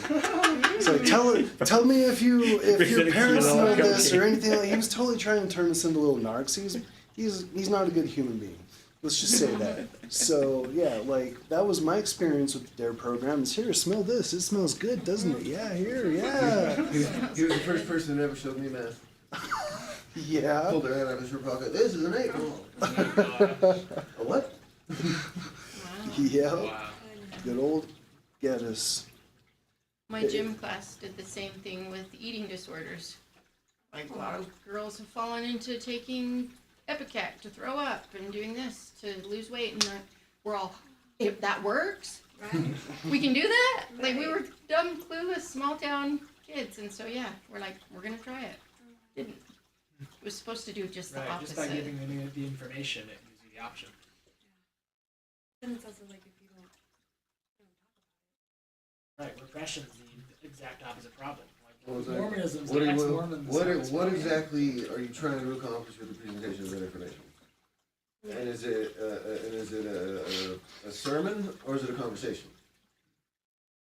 Speaker 6: so tell me if your parents know this or anything. Like, he was totally trying to turn us into little narcs. He's not a good human being. Let's just say that. So yeah, like that was my experience with the DARE program. Is here, smell this. It smells good, doesn't it? Yeah, here, yeah.
Speaker 3: He was the first person that ever showed me meth.
Speaker 6: Yeah.
Speaker 3: Pulled their head out of his pocket. This is an 8 ball. A what?
Speaker 6: Yeah. Good old Geddes.
Speaker 4: My gym class did the same thing with eating disorders. Like a lot of girls have fallen into taking Epicac to throw up and doing this to lose weight, and we're all, if that works,
Speaker 7: Right.
Speaker 4: we can do that. Like we were dumb, clueless, small town kids, and so yeah, we're like, we're gonna try it. Didn't. It was supposed to do just the
Speaker 2: Right,
Speaker 4: opposite.
Speaker 2: just by giving them the information, it gives you the option.
Speaker 7: Then it's also like if you don't talk
Speaker 2: Right, repression's the exact opposite problem.
Speaker 3: What was
Speaker 2: Like
Speaker 3: that?
Speaker 2: Mormonism's
Speaker 3: What,
Speaker 2: the
Speaker 3: what,
Speaker 2: ex-Mormons.
Speaker 3: what exactly are you trying to accomplish with the presentation of that information? And is it a sermon or is it a conversation?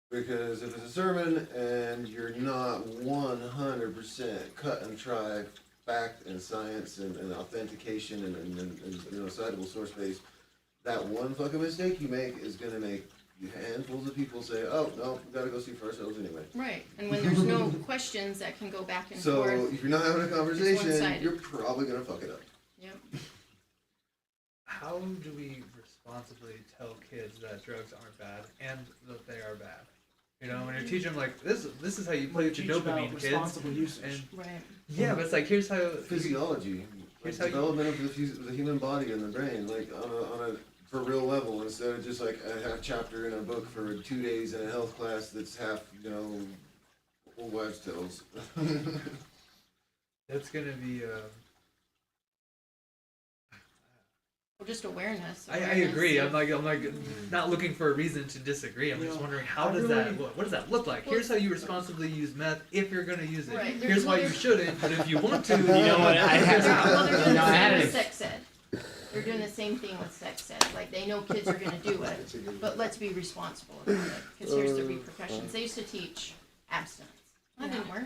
Speaker 3: Because if it's a sermon and you're not 100% cut and try fact and science and authentication and citable source base, that one fucking mistake you make is gonna make handfuls of people say, "Oh no, we gotta go see for ourselves anyway."
Speaker 4: Right, and when there's no questions that can go back and
Speaker 3: So
Speaker 4: forth.
Speaker 3: if you're not having a conversation,
Speaker 4: one-sided.
Speaker 3: you're probably gonna fuck it up.
Speaker 4: Yep.
Speaker 5: How do we responsibly tell kids that drugs aren't bad and that they are bad? You know, when you teach them like this is how you play with your
Speaker 2: Teach about
Speaker 5: dopamine, kids.
Speaker 2: responsible usage.
Speaker 5: And
Speaker 4: Right.
Speaker 5: yeah, but it's like here's how
Speaker 3: Physiology,
Speaker 5: Here's how you-
Speaker 3: development of the human body and the brain, like on a for real level, instead of just like a half chapter in a book for 2 days in a health class that's half, old wives' tales.
Speaker 5: That's gonna be
Speaker 4: Well, just awareness.
Speaker 5: I
Speaker 4: awareness
Speaker 5: agree.
Speaker 4: of-
Speaker 5: I'm like not looking for a reason to disagree. I'm
Speaker 2: You
Speaker 5: just
Speaker 2: know,
Speaker 5: wondering how
Speaker 2: I
Speaker 5: does
Speaker 2: really-
Speaker 5: that what does that look like?
Speaker 4: Well,
Speaker 5: Here's how you responsibly use meth if you're gonna use it.
Speaker 4: Right, there's
Speaker 5: Here's why you
Speaker 4: another-
Speaker 5: shouldn't, but if you want to,
Speaker 1: You know what, I had-
Speaker 4: Well, they're doing
Speaker 1: No, I
Speaker 4: the
Speaker 1: had
Speaker 4: same
Speaker 1: a-
Speaker 4: with sex ed. They're doing the same thing with sex ed. Like, they know kids are gonna do it, but let's be responsible about it, because here's the repercussions. They used to teach abstinence. That didn't work.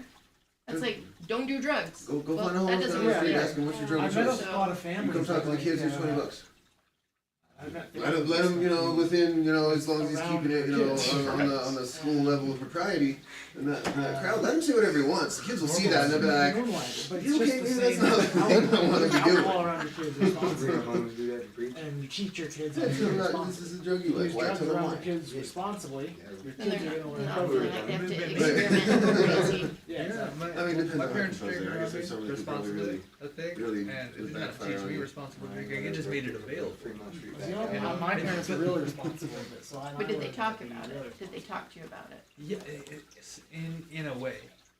Speaker 4: That's like, don't do drugs.
Speaker 3: Go
Speaker 4: Well,
Speaker 3: find a home
Speaker 4: that
Speaker 3: down
Speaker 4: doesn't
Speaker 3: the
Speaker 4: work
Speaker 3: street,
Speaker 4: either.
Speaker 3: ask them what's your drug
Speaker 2: I
Speaker 3: of
Speaker 2: met
Speaker 3: choice.
Speaker 2: a lot of
Speaker 3: You
Speaker 2: families.
Speaker 3: come talk to the
Speaker 2: like,
Speaker 3: kids, here's $20.
Speaker 2: I met
Speaker 3: Let them, you know, within, you know, as long as he's
Speaker 2: Around
Speaker 3: keeping it, you know,
Speaker 2: kids.
Speaker 3: on the school level of propriety, and that crowd, let him say whatever he wants. The kids will see that and they'll be like,
Speaker 2: normalize it, but
Speaker 3: you
Speaker 2: it's
Speaker 3: okay,
Speaker 2: just the
Speaker 3: maybe
Speaker 2: same.
Speaker 3: that's not the thing I wanna be doing.
Speaker 2: Alcohol around your kids is responsible, and you teach your kids how to
Speaker 3: This
Speaker 2: be
Speaker 3: is
Speaker 2: responsible.
Speaker 3: a drug you like,
Speaker 2: Use
Speaker 3: why
Speaker 2: drugs
Speaker 3: tell them
Speaker 2: around
Speaker 3: why?
Speaker 2: the kids responsibly. Your
Speaker 4: Then
Speaker 2: kids
Speaker 4: they're
Speaker 2: are gonna learn
Speaker 4: not
Speaker 2: how to
Speaker 4: feeling
Speaker 2: do
Speaker 4: like they have to
Speaker 2: it.
Speaker 4: experiment and go crazy.
Speaker 2: Yeah, exactly.
Speaker 5: my,
Speaker 3: I mean, depends
Speaker 5: my
Speaker 3: on how
Speaker 5: parents
Speaker 3: it goes
Speaker 5: drank
Speaker 3: there. I guess
Speaker 5: around me
Speaker 3: there's some people
Speaker 5: responsibly, I think,
Speaker 3: really
Speaker 5: and it
Speaker 3: does
Speaker 5: didn't have to
Speaker 3: backfire
Speaker 5: teach
Speaker 3: on
Speaker 5: me
Speaker 3: you.
Speaker 5: responsible drinking. It just made it a veil for me.
Speaker 2: You know,
Speaker 5: You know?
Speaker 2: my parents are really responsible with it, so I.
Speaker 4: But did they
Speaker 2: learned
Speaker 4: talk
Speaker 2: to be
Speaker 4: about
Speaker 2: really
Speaker 4: it? Did they talk to you about it?
Speaker 5: Yeah, it's in a way.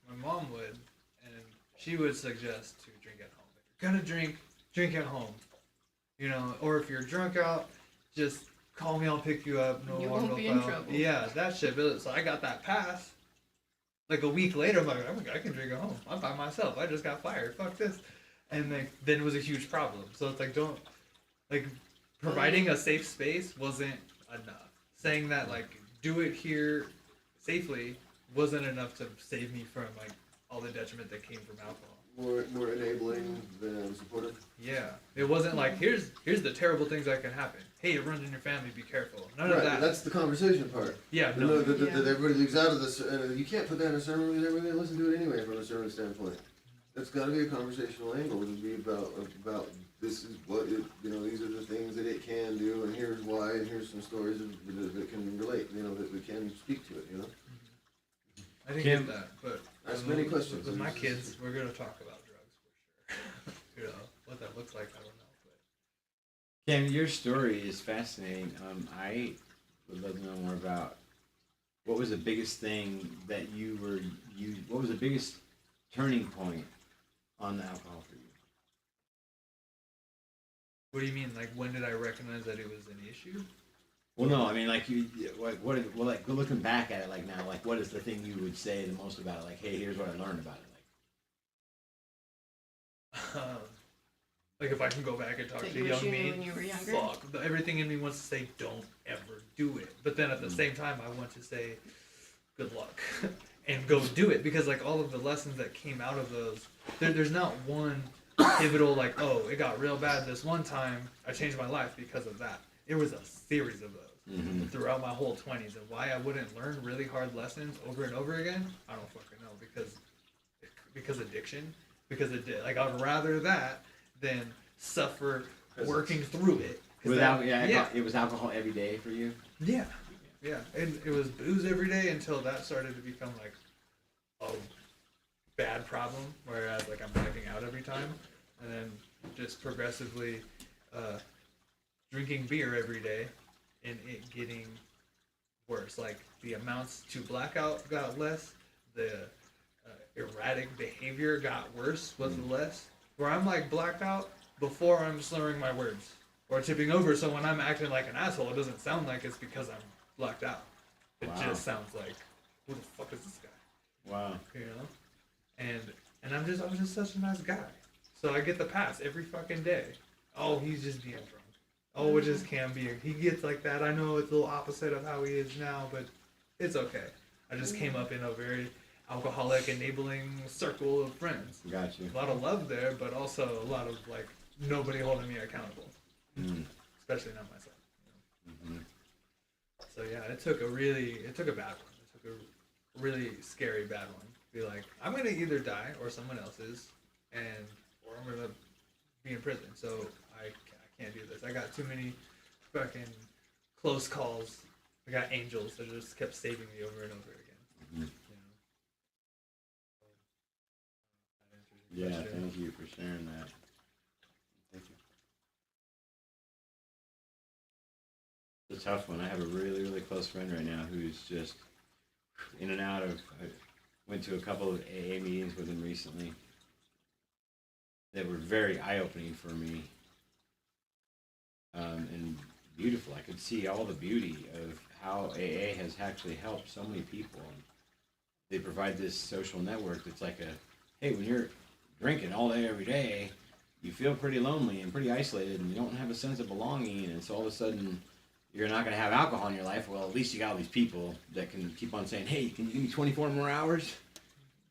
Speaker 5: My mom would, and she would suggest to drink at home. If you're gonna drink at home. You know, or if you're drunk out, just call me. I'll pick you up. No
Speaker 4: You
Speaker 5: harm,
Speaker 4: won't
Speaker 5: no
Speaker 4: be in
Speaker 5: foul.
Speaker 4: trouble.
Speaker 5: Yeah, that shit. But so I got that pass. Like a week later, I'm like, I can drink at home. I'm by myself. I just got fired. Fuck this. And then it was a huge problem. So it's like, don't, like, providing a safe space wasn't enough. Saying that, like, do it here safely wasn't enough to save me from, like, all the detriment that came from alcohol.
Speaker 3: More enabling than supportive.
Speaker 5: Yeah. It wasn't like, here's the terrible things that can happen. Hey, it runs in your family, be careful. None of
Speaker 3: Right,
Speaker 5: that.
Speaker 3: that's the conversation part.
Speaker 5: Yeah,
Speaker 3: You know,
Speaker 5: no.
Speaker 3: that
Speaker 4: Yeah.
Speaker 3: everybody leaves out of this, and you can't put that in a sermon because everybody listen to it anyway from a sermon standpoint. It's got to be a conversational angle to be about this is what it, you know, these are the things that it can do, and here's why, and here's some stories that can relate, you know, that we can speak to it, you know.
Speaker 5: I didn't
Speaker 1: Kim,
Speaker 5: get that, but
Speaker 3: Ask many questions.
Speaker 5: With my kids, we're gonna talk about drugs for sure. You know what that looks like, I don't know. But
Speaker 1: Kim, your story is fascinating. I would love to know more about what was the biggest thing that what was the biggest turning point on the alcohol for you?
Speaker 5: what do you mean? Like, when did I recognize that it was an issue?
Speaker 1: Well, no, I mean, like like looking back at it, like now, like what is the thing you would say the most about it? Like, hey, here's what I learned about it.
Speaker 5: Like if I can go back and talk
Speaker 4: That
Speaker 5: to
Speaker 4: you wish
Speaker 5: young
Speaker 4: you knew
Speaker 5: me,
Speaker 4: when you were younger?
Speaker 5: fuck, everything in me wants to say, don't ever do it. But then at the same time, I want to say, good luck, and go do it. Because like all of the lessons that came out of those, there's not one pivotal, like, oh, it got real bad this one time, I changed my life because of that. It was a series of those throughout my whole 20s. And why I wouldn't learn really hard lessons over and over again, I don't fucking know. Because addiction, because it did. Like, I'd rather that than suffer working through it. 'Cause
Speaker 1: Without,
Speaker 5: that-
Speaker 1: it was alcohol every day for you.
Speaker 5: yeah, and it was booze every day until that started to become like a bad problem. Whereas like I'm blacking out every time, and then just progressively drinking beer every day, and it getting worse. Like the amounts to blackout got less, the erratic behavior got worse with less. Where I'm like blacked out before I'm slurring my words or tipping over, so when I'm acting like an asshole, it doesn't sound like it's because I'm blacked out. It
Speaker 1: Wow.
Speaker 5: just sounds like, who the fuck is this guy?
Speaker 1: Wow.
Speaker 5: You know? And I was just such a nice guy. So I get the pass every fucking day. Oh, he's just being drunk. Oh, it just can't be. He gets like that. I know it's a little opposite of how he is now, but it's okay. I just came up in a very alcoholic enabling circle of friends.
Speaker 1: Got you.
Speaker 5: A lot of love there, but also a lot of like nobody holding me accountable, especially not myself. You know? So yeah, it took a bad one. It took a really scary bad one. Be like, I'm gonna either die or someone else is, or I'm gonna be in prison. So I can't do this. I got too many fucking close calls. I got angels that just kept saving me over and over again. You know? That answers your
Speaker 1: Yeah,
Speaker 5: question.
Speaker 1: thank you for sharing that. Thank you. It's a tough one. I have a really, really close friend right now who's just in and out of. I went to a couple of AA meetings with him recently that were very eye-opening for me.
Speaker 9: and beautiful. I could see all the beauty of how AA has actually helped so many people. And they provide this social network that's like a, hey, when you're drinking all day every day, you feel pretty lonely and pretty isolated, and you don't have a sense of belonging, and so all of a sudden you're not going to have alcohol in your life. Well, at least you got all these people that can keep on saying, hey, can you give me 24 more hours?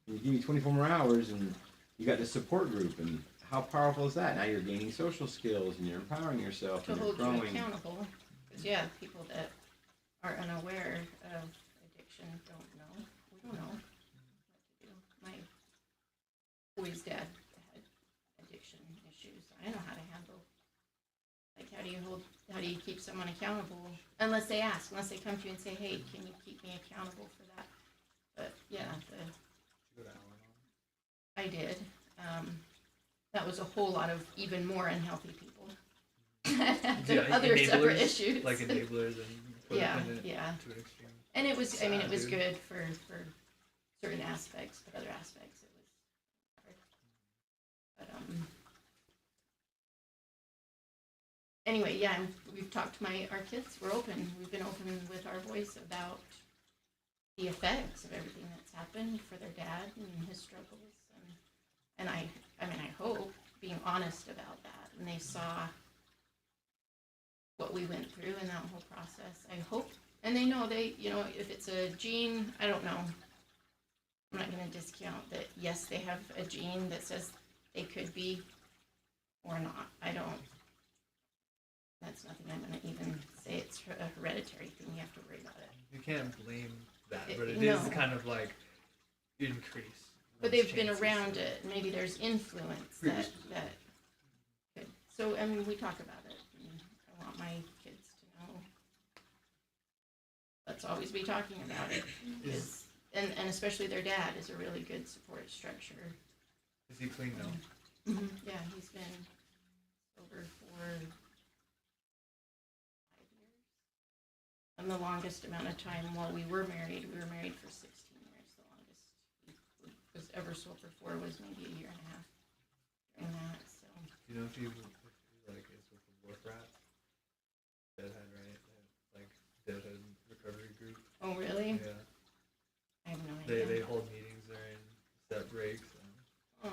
Speaker 9: Can you give me 24 more hours? And you got this support group, and how powerful is that? Now you're gaining social skills, and you're empowering yourself,
Speaker 4: To
Speaker 9: and you're
Speaker 4: hold you
Speaker 9: growing.
Speaker 4: accountable, because yeah, people that are unaware of addiction don't know. We don't know what to do. My boy's dad had addiction issues. I know how to handle. Like, how do you keep someone accountable? Unless they ask, unless they come to you and say, hey, can you keep me accountable for that? But yeah, I did. That was a whole lot of even more unhealthy people. Other separate issues.
Speaker 5: Like enablers and
Speaker 4: Yeah,
Speaker 5: codependent
Speaker 4: yeah.
Speaker 5: to an extreme.
Speaker 4: And it was, I mean, it
Speaker 5: Sad,
Speaker 4: was
Speaker 5: dude.
Speaker 4: good for certain aspects, but other aspects it was hard. But anyway, yeah, we've talked to our kids. We're open. We've been open with our boys about the effects of everything that's happened for their dad and his struggles. And I mean, I hope being honest about that, and they saw what we went through in that whole process. I hope, and they know if it's a gene, I don't know. I'm not going to discount that. Yes, they have a gene that says they could be or not. I don't. That's nothing I'm going to even say it's a hereditary thing. You have to worry about it.
Speaker 5: You can't blame that,
Speaker 4: It-
Speaker 5: but it
Speaker 4: no.
Speaker 5: is kind of like increase.
Speaker 4: But
Speaker 5: one's
Speaker 4: they've been
Speaker 5: chances.
Speaker 4: around it. Maybe there's influence that could. So I mean, we talk about it. And I want my kids to know. Let's always be talking about it, because, and especially their dad is a really good support structure.
Speaker 5: Is he clean now?
Speaker 4: Yeah, he's been over for 5 years. And the longest amount of time while we were married for 16 years. The longest he was ever sober for was maybe a year and a half during that. So
Speaker 5: You know if he like is with the wharf rat? Deadhead, right? Like Deadhead recovery group.
Speaker 4: oh really?
Speaker 5: Yeah.
Speaker 4: I have no idea.
Speaker 5: They hold meetings during set breaks. And
Speaker 4: Oh,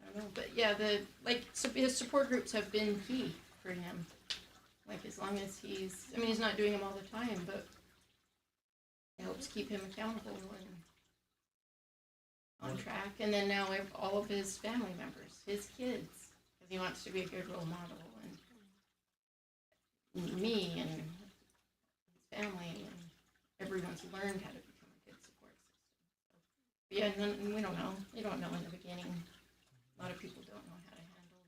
Speaker 4: I don't know, but yeah, his support groups have been key for him. Like, as long as he's not doing them all the time, but it helps keep him accountable and on track. And then now all of his family members, his kids, because he wants to be a good role model, and me and his family, and everyone's learned how to become a good support system. But yeah, we don't know. You don't know in the beginning. A lot of people don't know how to handle.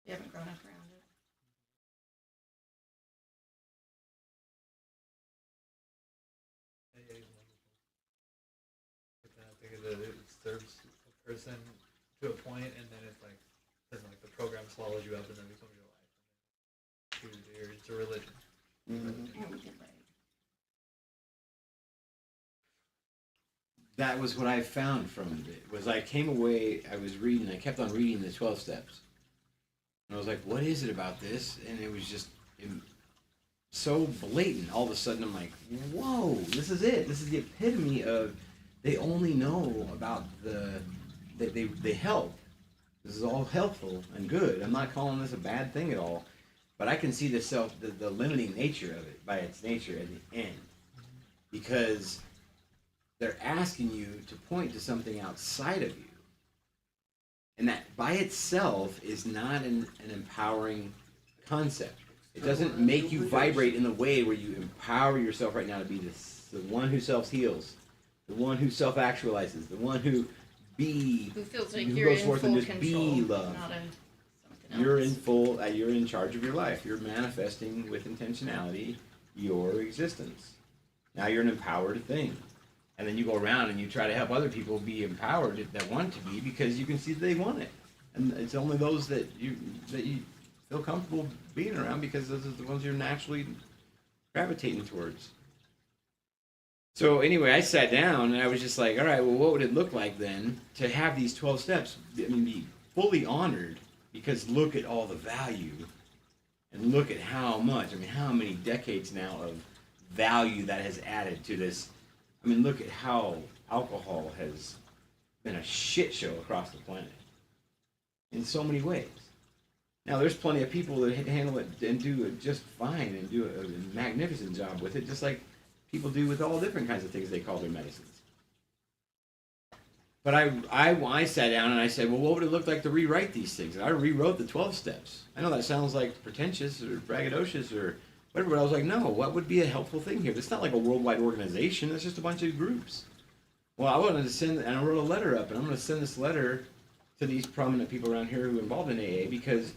Speaker 4: They haven't grown up around it.
Speaker 5: AA is wonderful. I think it serves a person to a point, and then it's like the program swallows you up, and then becomes your life. It's a religion.
Speaker 4: Right.
Speaker 9: That was what I found from it. Was I came away, I was reading, I kept on reading the 12 steps. And I was like, what is it about this? And it was just so blatant. All of a sudden I'm like, whoa, this is it. This is the epitome of, they only know about they help. This is all helpful and good. I'm not calling this a bad thing at all. But I can see the limiting nature of it by its nature at the end. Because they're asking you to point to something outside of you. And that by itself is not an empowering concept. It doesn't make you vibrate in the way where you empower yourself right now to be the one who self-heals, the one who self-actualizes, the one who
Speaker 4: feels like
Speaker 9: who
Speaker 4: you're
Speaker 9: goes
Speaker 4: in
Speaker 9: forth
Speaker 4: full
Speaker 9: and just
Speaker 4: control,
Speaker 9: be love.
Speaker 4: not something
Speaker 9: You're
Speaker 4: else.
Speaker 9: you're in charge of your life. You're manifesting with intentionality your existence. Now you're an empowered thing. And then you go around and you try to help other people be empowered that want to be, because you can see that they want it. And it's only those that you feel comfortable being around, because those are the ones you're naturally gravitating towards. So anyway, I sat down and I was just like, all right, well, what would it look like then to have these 12 steps? I mean, be fully honored, because look at all the value And look at how much, I mean, how many decades now of value that has added to this. I mean, look at how alcohol has been a shit show across the planet in so many ways. Now, there's plenty of people that handle it and do it just fine and do a magnificent job with it, just like people do with all different kinds of things they call their medicines. But I sat down and I said, well, what would it look like to rewrite these things? And I rewrote the 12 steps. I know that sounds like pretentious or braggadocious or whatever, but I was like, no, what would be a helpful thing here? It's not like a worldwide organization. It's just a bunch of groups. Well, I wanted to send, and I wrote a letter up, and I'm going to send this letter to these prominent people around here who are involved in AA because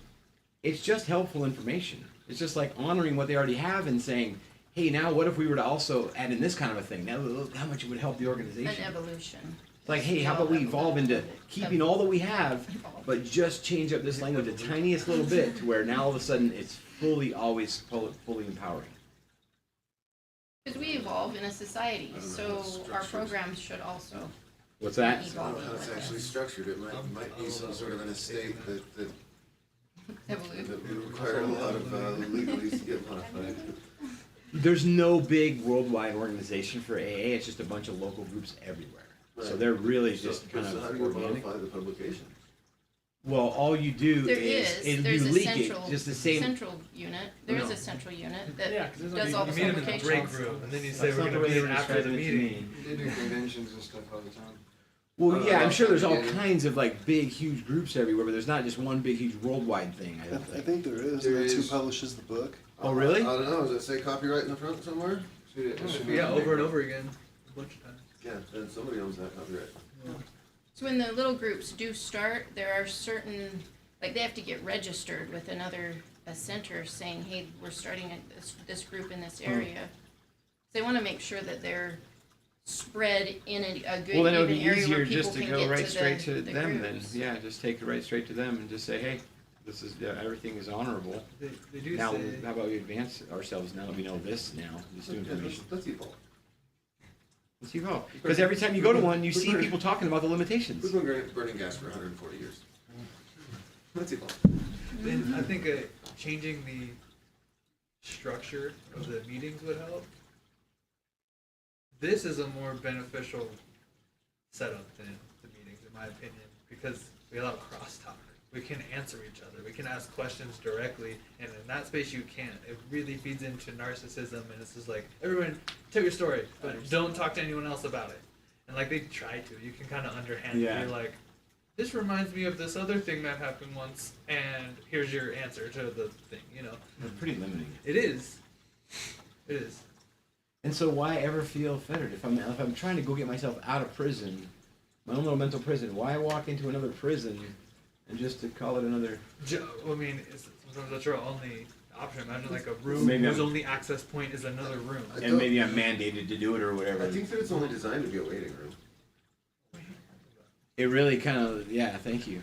Speaker 9: it's just helpful information. It's just like honoring what they already have and saying, hey, now what if we were to also add in this kind of a thing? Now look how much it would help the organization.
Speaker 4: An evolution.
Speaker 9: It's like, hey, how about we evolve into keeping all that we have, but just change up this language the tiniest little bit to where now all of a sudden it's always fully empowering.
Speaker 4: Because we evolve in a society, so our programs should also
Speaker 9: What's that?
Speaker 3: I don't know how it's actually structured. It might be some sort of an estate that
Speaker 4: evolve.
Speaker 3: would require a lot of legalese to get modified.
Speaker 9: There's no big worldwide organization for AA. It's just a bunch of local groups everywhere. So
Speaker 3: Right.
Speaker 9: they're really just kind
Speaker 3: So how
Speaker 9: of
Speaker 3: do you
Speaker 9: organic.
Speaker 3: modify the publication?
Speaker 9: Well, all you do
Speaker 4: There
Speaker 9: is
Speaker 4: is,
Speaker 9: you
Speaker 4: there's a
Speaker 9: leak
Speaker 4: central,
Speaker 9: it, just the same.
Speaker 4: central unit, there is
Speaker 9: No.
Speaker 4: a central unit
Speaker 2: Yeah, 'cause
Speaker 4: that
Speaker 2: there's
Speaker 4: does
Speaker 2: no-
Speaker 4: all
Speaker 5: You
Speaker 4: the
Speaker 5: meet them in the
Speaker 4: publications.
Speaker 5: break room, and then you say
Speaker 9: That's
Speaker 5: we're
Speaker 9: not the
Speaker 5: going
Speaker 9: way
Speaker 5: to
Speaker 9: they
Speaker 5: meet
Speaker 9: were
Speaker 5: after the
Speaker 9: describing it to
Speaker 5: meeting.
Speaker 9: me.
Speaker 6: They do conventions and stuff all the time.
Speaker 9: Well, yeah, I'm sure there's all
Speaker 3: Yeah.
Speaker 9: kinds of like big, huge groups everywhere, but there's not just one big, huge worldwide thing. I
Speaker 6: I,
Speaker 9: don't
Speaker 6: I
Speaker 9: think.
Speaker 6: think there is.
Speaker 3: There
Speaker 6: That's who
Speaker 3: is.
Speaker 6: publishes the book.
Speaker 9: Oh, really?
Speaker 3: I don't know. Does it say copyright in the front somewhere?
Speaker 5: Yeah, over and over again, a bunch of times.
Speaker 3: Yeah, then somebody owns that copyright.
Speaker 4: So when the little groups do start, there are certain, like they have to get registered with a center saying, hey, we're starting this group in this area. They want to make sure that they're spread in a good
Speaker 9: Well, then it would
Speaker 4: even
Speaker 9: be
Speaker 4: area
Speaker 9: easier
Speaker 4: where people
Speaker 9: just to
Speaker 4: can
Speaker 9: go
Speaker 4: get
Speaker 9: right
Speaker 4: to
Speaker 9: straight
Speaker 4: the
Speaker 9: to them then.
Speaker 4: groups.
Speaker 9: Yeah, just take it right straight to them and just say, hey, this is everything is honorable.
Speaker 5: They do
Speaker 9: Now,
Speaker 5: say,
Speaker 9: how about we advance ourselves now that we know this now, this new information.
Speaker 3: Let's evolve.
Speaker 9: Let's evolve. Because every time you go to one, you see people talking about the limitations.
Speaker 3: We've been burning gas for 140 years. Let's evolve.
Speaker 5: I think changing the structure of the meetings would help. This is a more beneficial setup than the meetings, in my opinion, because we allow crosstalk. We can answer each other. We can ask questions directly, and in that space you can't. It really feeds into narcissism, and it's just like, everyone, tell your story, but don't talk to anyone else about it. And like they try to, you can kind of underhand
Speaker 9: Yeah.
Speaker 5: be like, this reminds me of this other thing that happened once, and here's your answer to the thing, you know.
Speaker 9: It's pretty limiting.
Speaker 5: It is. It is.
Speaker 9: And so why ever feel fettered? If I'm trying to go get myself out of prison, my own little mental prison, why walk into another prison and just to call it another?
Speaker 5: I mean, sometimes that's your only option. Imagine like a room
Speaker 9: Maybe
Speaker 5: whose
Speaker 9: I'm-
Speaker 5: only access point is another room.
Speaker 3: I
Speaker 9: And
Speaker 3: don't-
Speaker 9: maybe I'm mandated to do it or whatever.
Speaker 3: I think that it's only designed to be a waiting room.
Speaker 9: It really kind of, yeah, thank you.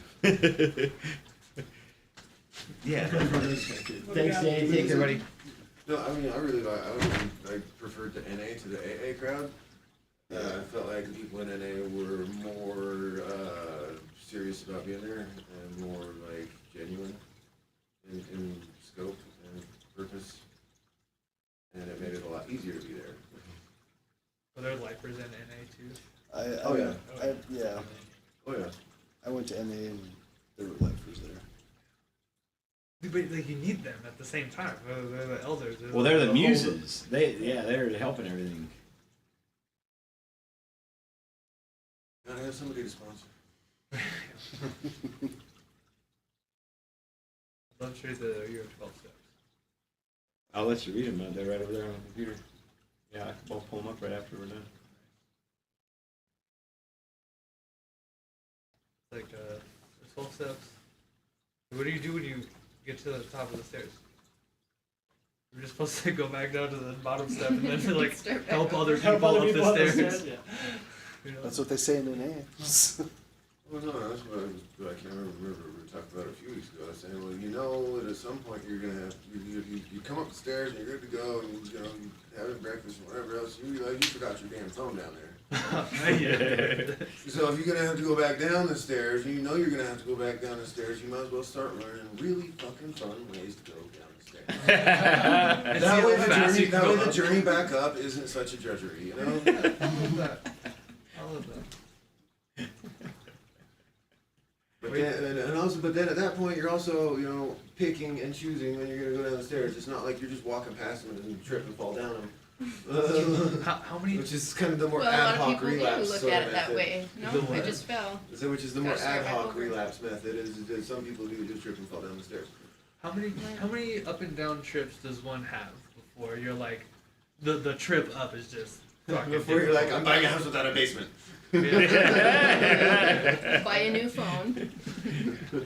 Speaker 9: Yeah. Thanks, Danny. Take care, buddy.
Speaker 3: No, I mean, I preferred the NA to the AA crowd. I felt like the people in NA were more serious about being there and more like genuine in scope and purpose, and it made it a lot easier to be there.
Speaker 5: Are there lifers in NA too?
Speaker 3: Oh, yeah.
Speaker 6: Yeah.
Speaker 3: Oh yeah.
Speaker 6: I went to NA and there were lifers there.
Speaker 5: But like you need them at the same time. They're the elders.
Speaker 9: Well, they're the
Speaker 5: whole-
Speaker 9: muses. They're helping everything.
Speaker 3: Gotta have somebody to sponsor.
Speaker 5: I'll show you the year 12 steps.
Speaker 9: I'll let you read them. They're right over there on the computer. Yeah, I'll pull them up right after we're done.
Speaker 5: Like the 12 steps. What do you do when you get to the top of the stairs? You're just supposed to go back down to the bottom step and then to like
Speaker 4: Start back
Speaker 5: help
Speaker 4: up.
Speaker 5: other
Speaker 2: Help
Speaker 5: people
Speaker 2: other
Speaker 5: up
Speaker 2: people
Speaker 5: the
Speaker 2: up
Speaker 5: stairs.
Speaker 2: yeah.
Speaker 5: You know?
Speaker 6: That's what they say in NA.
Speaker 3: Well, no, that's what I can't remember. We talked about it a few weeks ago. I was saying, well, you know that at some point you're gonna have you come up the stairs and you're good to go and you know you having breakfast and whatever else. You forgot your damn phone down there.
Speaker 5: Yeah.
Speaker 3: So if you're gonna have to go back down the stairs, and you know you're gonna have to go back down the stairs, you might as well start learning really fucking fun ways to go down the stairs.
Speaker 5: And
Speaker 3: That
Speaker 5: see
Speaker 3: way
Speaker 5: how
Speaker 3: the
Speaker 5: fast
Speaker 3: journey,
Speaker 5: you
Speaker 3: that
Speaker 5: can
Speaker 3: way
Speaker 5: go
Speaker 3: the
Speaker 5: up.
Speaker 3: journey back up isn't such a drudgery, you know?
Speaker 5: All of that. All of that.
Speaker 3: But then, and also, but then at that point, you're also, you know, picking and choosing when you're gonna go down the stairs. It's not like you're just walking past them and then trip and fall down them.
Speaker 5: How many?
Speaker 3: Which is kind of the more
Speaker 4: Well, a
Speaker 3: ad
Speaker 4: lot of
Speaker 3: hoc
Speaker 4: people do
Speaker 3: relapse
Speaker 4: look
Speaker 3: sort
Speaker 4: at
Speaker 3: of
Speaker 4: it that
Speaker 3: method.
Speaker 4: way. No,
Speaker 5: The
Speaker 4: I
Speaker 5: what?
Speaker 4: just fell.
Speaker 3: So which is the more
Speaker 4: Gotta start
Speaker 3: ad
Speaker 4: back
Speaker 3: hoc
Speaker 4: over.
Speaker 3: relapse method is some people do just trip and fall down the stairs.
Speaker 5: How many up and down trips does one have before you're like, the trip up is just fucking
Speaker 3: Before you're like, I'm
Speaker 5: difficult?
Speaker 3: buying a house without a basement.
Speaker 4: Buy a new phone.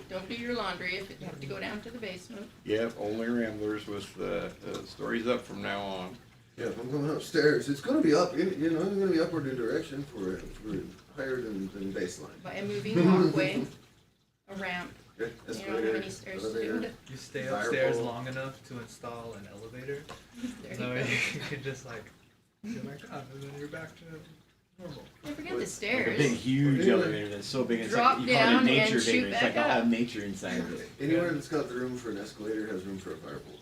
Speaker 4: Don't do your laundry if you have to go down to the basement.
Speaker 9: Yep, only Ramblers with the stories up from now on.
Speaker 3: Yeah, if I'm going upstairs, it's gonna be up, you know, it's gonna be upward in direction for higher than baseline.
Speaker 4: Buy a moving walkway, a ramp.
Speaker 3: Okay,
Speaker 4: You don't have
Speaker 3: escalator,
Speaker 4: any stairs to
Speaker 3: elevator.
Speaker 4: do.
Speaker 5: You stay
Speaker 3: Fire
Speaker 5: upstairs
Speaker 3: pole.
Speaker 5: long enough to install an elevator.
Speaker 4: There you
Speaker 5: So
Speaker 4: go.
Speaker 5: you can just like, oh my god, and then you're back to normal.
Speaker 4: Don't forget the
Speaker 3: Like
Speaker 9: Like a
Speaker 4: stairs.
Speaker 9: big, huge
Speaker 3: Yeah.
Speaker 9: elevator that's so big it's
Speaker 4: Drop
Speaker 9: like you call it a
Speaker 4: down and
Speaker 9: nature
Speaker 4: shoot
Speaker 9: elevator. It's like
Speaker 4: back
Speaker 9: all
Speaker 4: up.
Speaker 9: nature inside of it.
Speaker 3: Anywhere that's got the room for an escalator has room for a fire pole.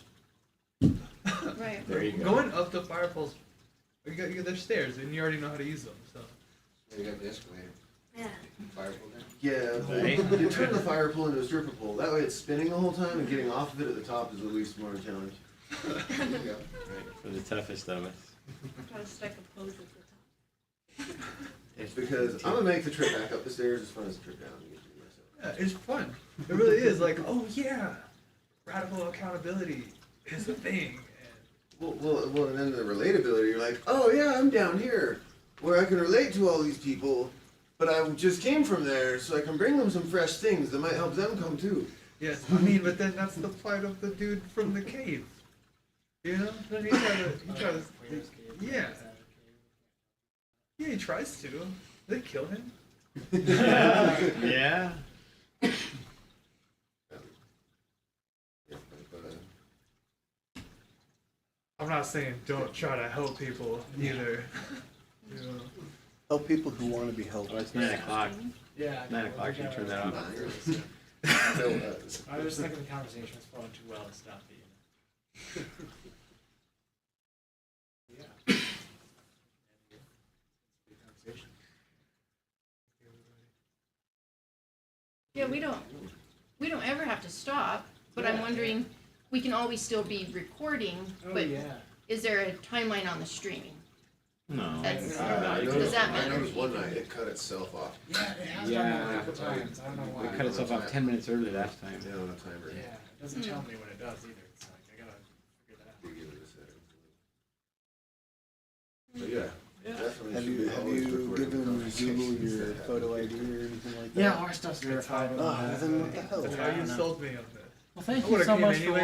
Speaker 4: Right.
Speaker 9: There you go.
Speaker 5: Going up the fire poles, you got there's stairs and you already know how to use them. So
Speaker 3: You got the escalator.
Speaker 7: Yeah.
Speaker 3: Fire pole down. Yeah,
Speaker 9: Right.
Speaker 3: you turn the fire pole into a stripper pole. That way it's spinning the whole time and getting off of it at the top is the least more challenge.
Speaker 9: Right, for the toughest of us.
Speaker 7: Gotta strike a pose at the top.
Speaker 3: It's because I'm gonna make the trip back up the stairs as fun as the trip down. Usually myself.
Speaker 5: yeah, it's fun. It really is. Like, oh yeah, radical accountability is the thing.
Speaker 3: Well, and then the relatability. You're like, oh yeah, I'm down here where I can relate to all these people, but I just came from there, so I can bring them some fresh things that might help them come too.
Speaker 5: Yes, I mean, but then that's the plight of the dude from the cave. You know, then he tries. Yeah. Yeah, he tries to. They kill him.
Speaker 1: Yeah.
Speaker 3: Yeah, but,
Speaker 5: I'm not saying don't try to help people either. You know.
Speaker 6: Help people who want to be helped.
Speaker 1: Well, it's 9 o'clock.
Speaker 2: Yeah.
Speaker 1: 9 o'clock, you turn that off.
Speaker 2: I was thinking the conversation was flowing too well to stop the. Yeah. Good conversation.
Speaker 4: Yeah, we don't ever have to stop, but I'm
Speaker 2: Yeah.
Speaker 4: wondering, we can always still be recording,
Speaker 2: Oh,
Speaker 4: but
Speaker 2: yeah.
Speaker 4: is there a timeline on the streaming?
Speaker 1: No.
Speaker 4: That's-
Speaker 3: I
Speaker 4: Does that
Speaker 3: I
Speaker 4: matter?
Speaker 3: noticed one night it cut itself off.
Speaker 2: Yeah, it has
Speaker 1: Yeah.
Speaker 2: done that a couple times. I don't know why.
Speaker 1: It cut itself off 10 minutes early last time.
Speaker 3: Yeah, on a timer.
Speaker 2: Yeah, it doesn't tell me when it does either. It's like, I gotta figure that out.
Speaker 3: You give it a second. But yeah, definitely.
Speaker 6: Have
Speaker 3: should
Speaker 6: you
Speaker 3: be
Speaker 6: have
Speaker 3: always
Speaker 6: you
Speaker 3: recording
Speaker 6: given
Speaker 3: conversations
Speaker 6: Google your
Speaker 3: that happen.
Speaker 6: photo ID or anything like that?
Speaker 2: Yeah, our stuff's verified.
Speaker 6: Oh, then what the hell?
Speaker 5: That's how you sold me on this.
Speaker 2: Well, thank
Speaker 5: I
Speaker 2: you
Speaker 5: would've
Speaker 2: so
Speaker 5: came
Speaker 2: much for
Speaker 5: anyway.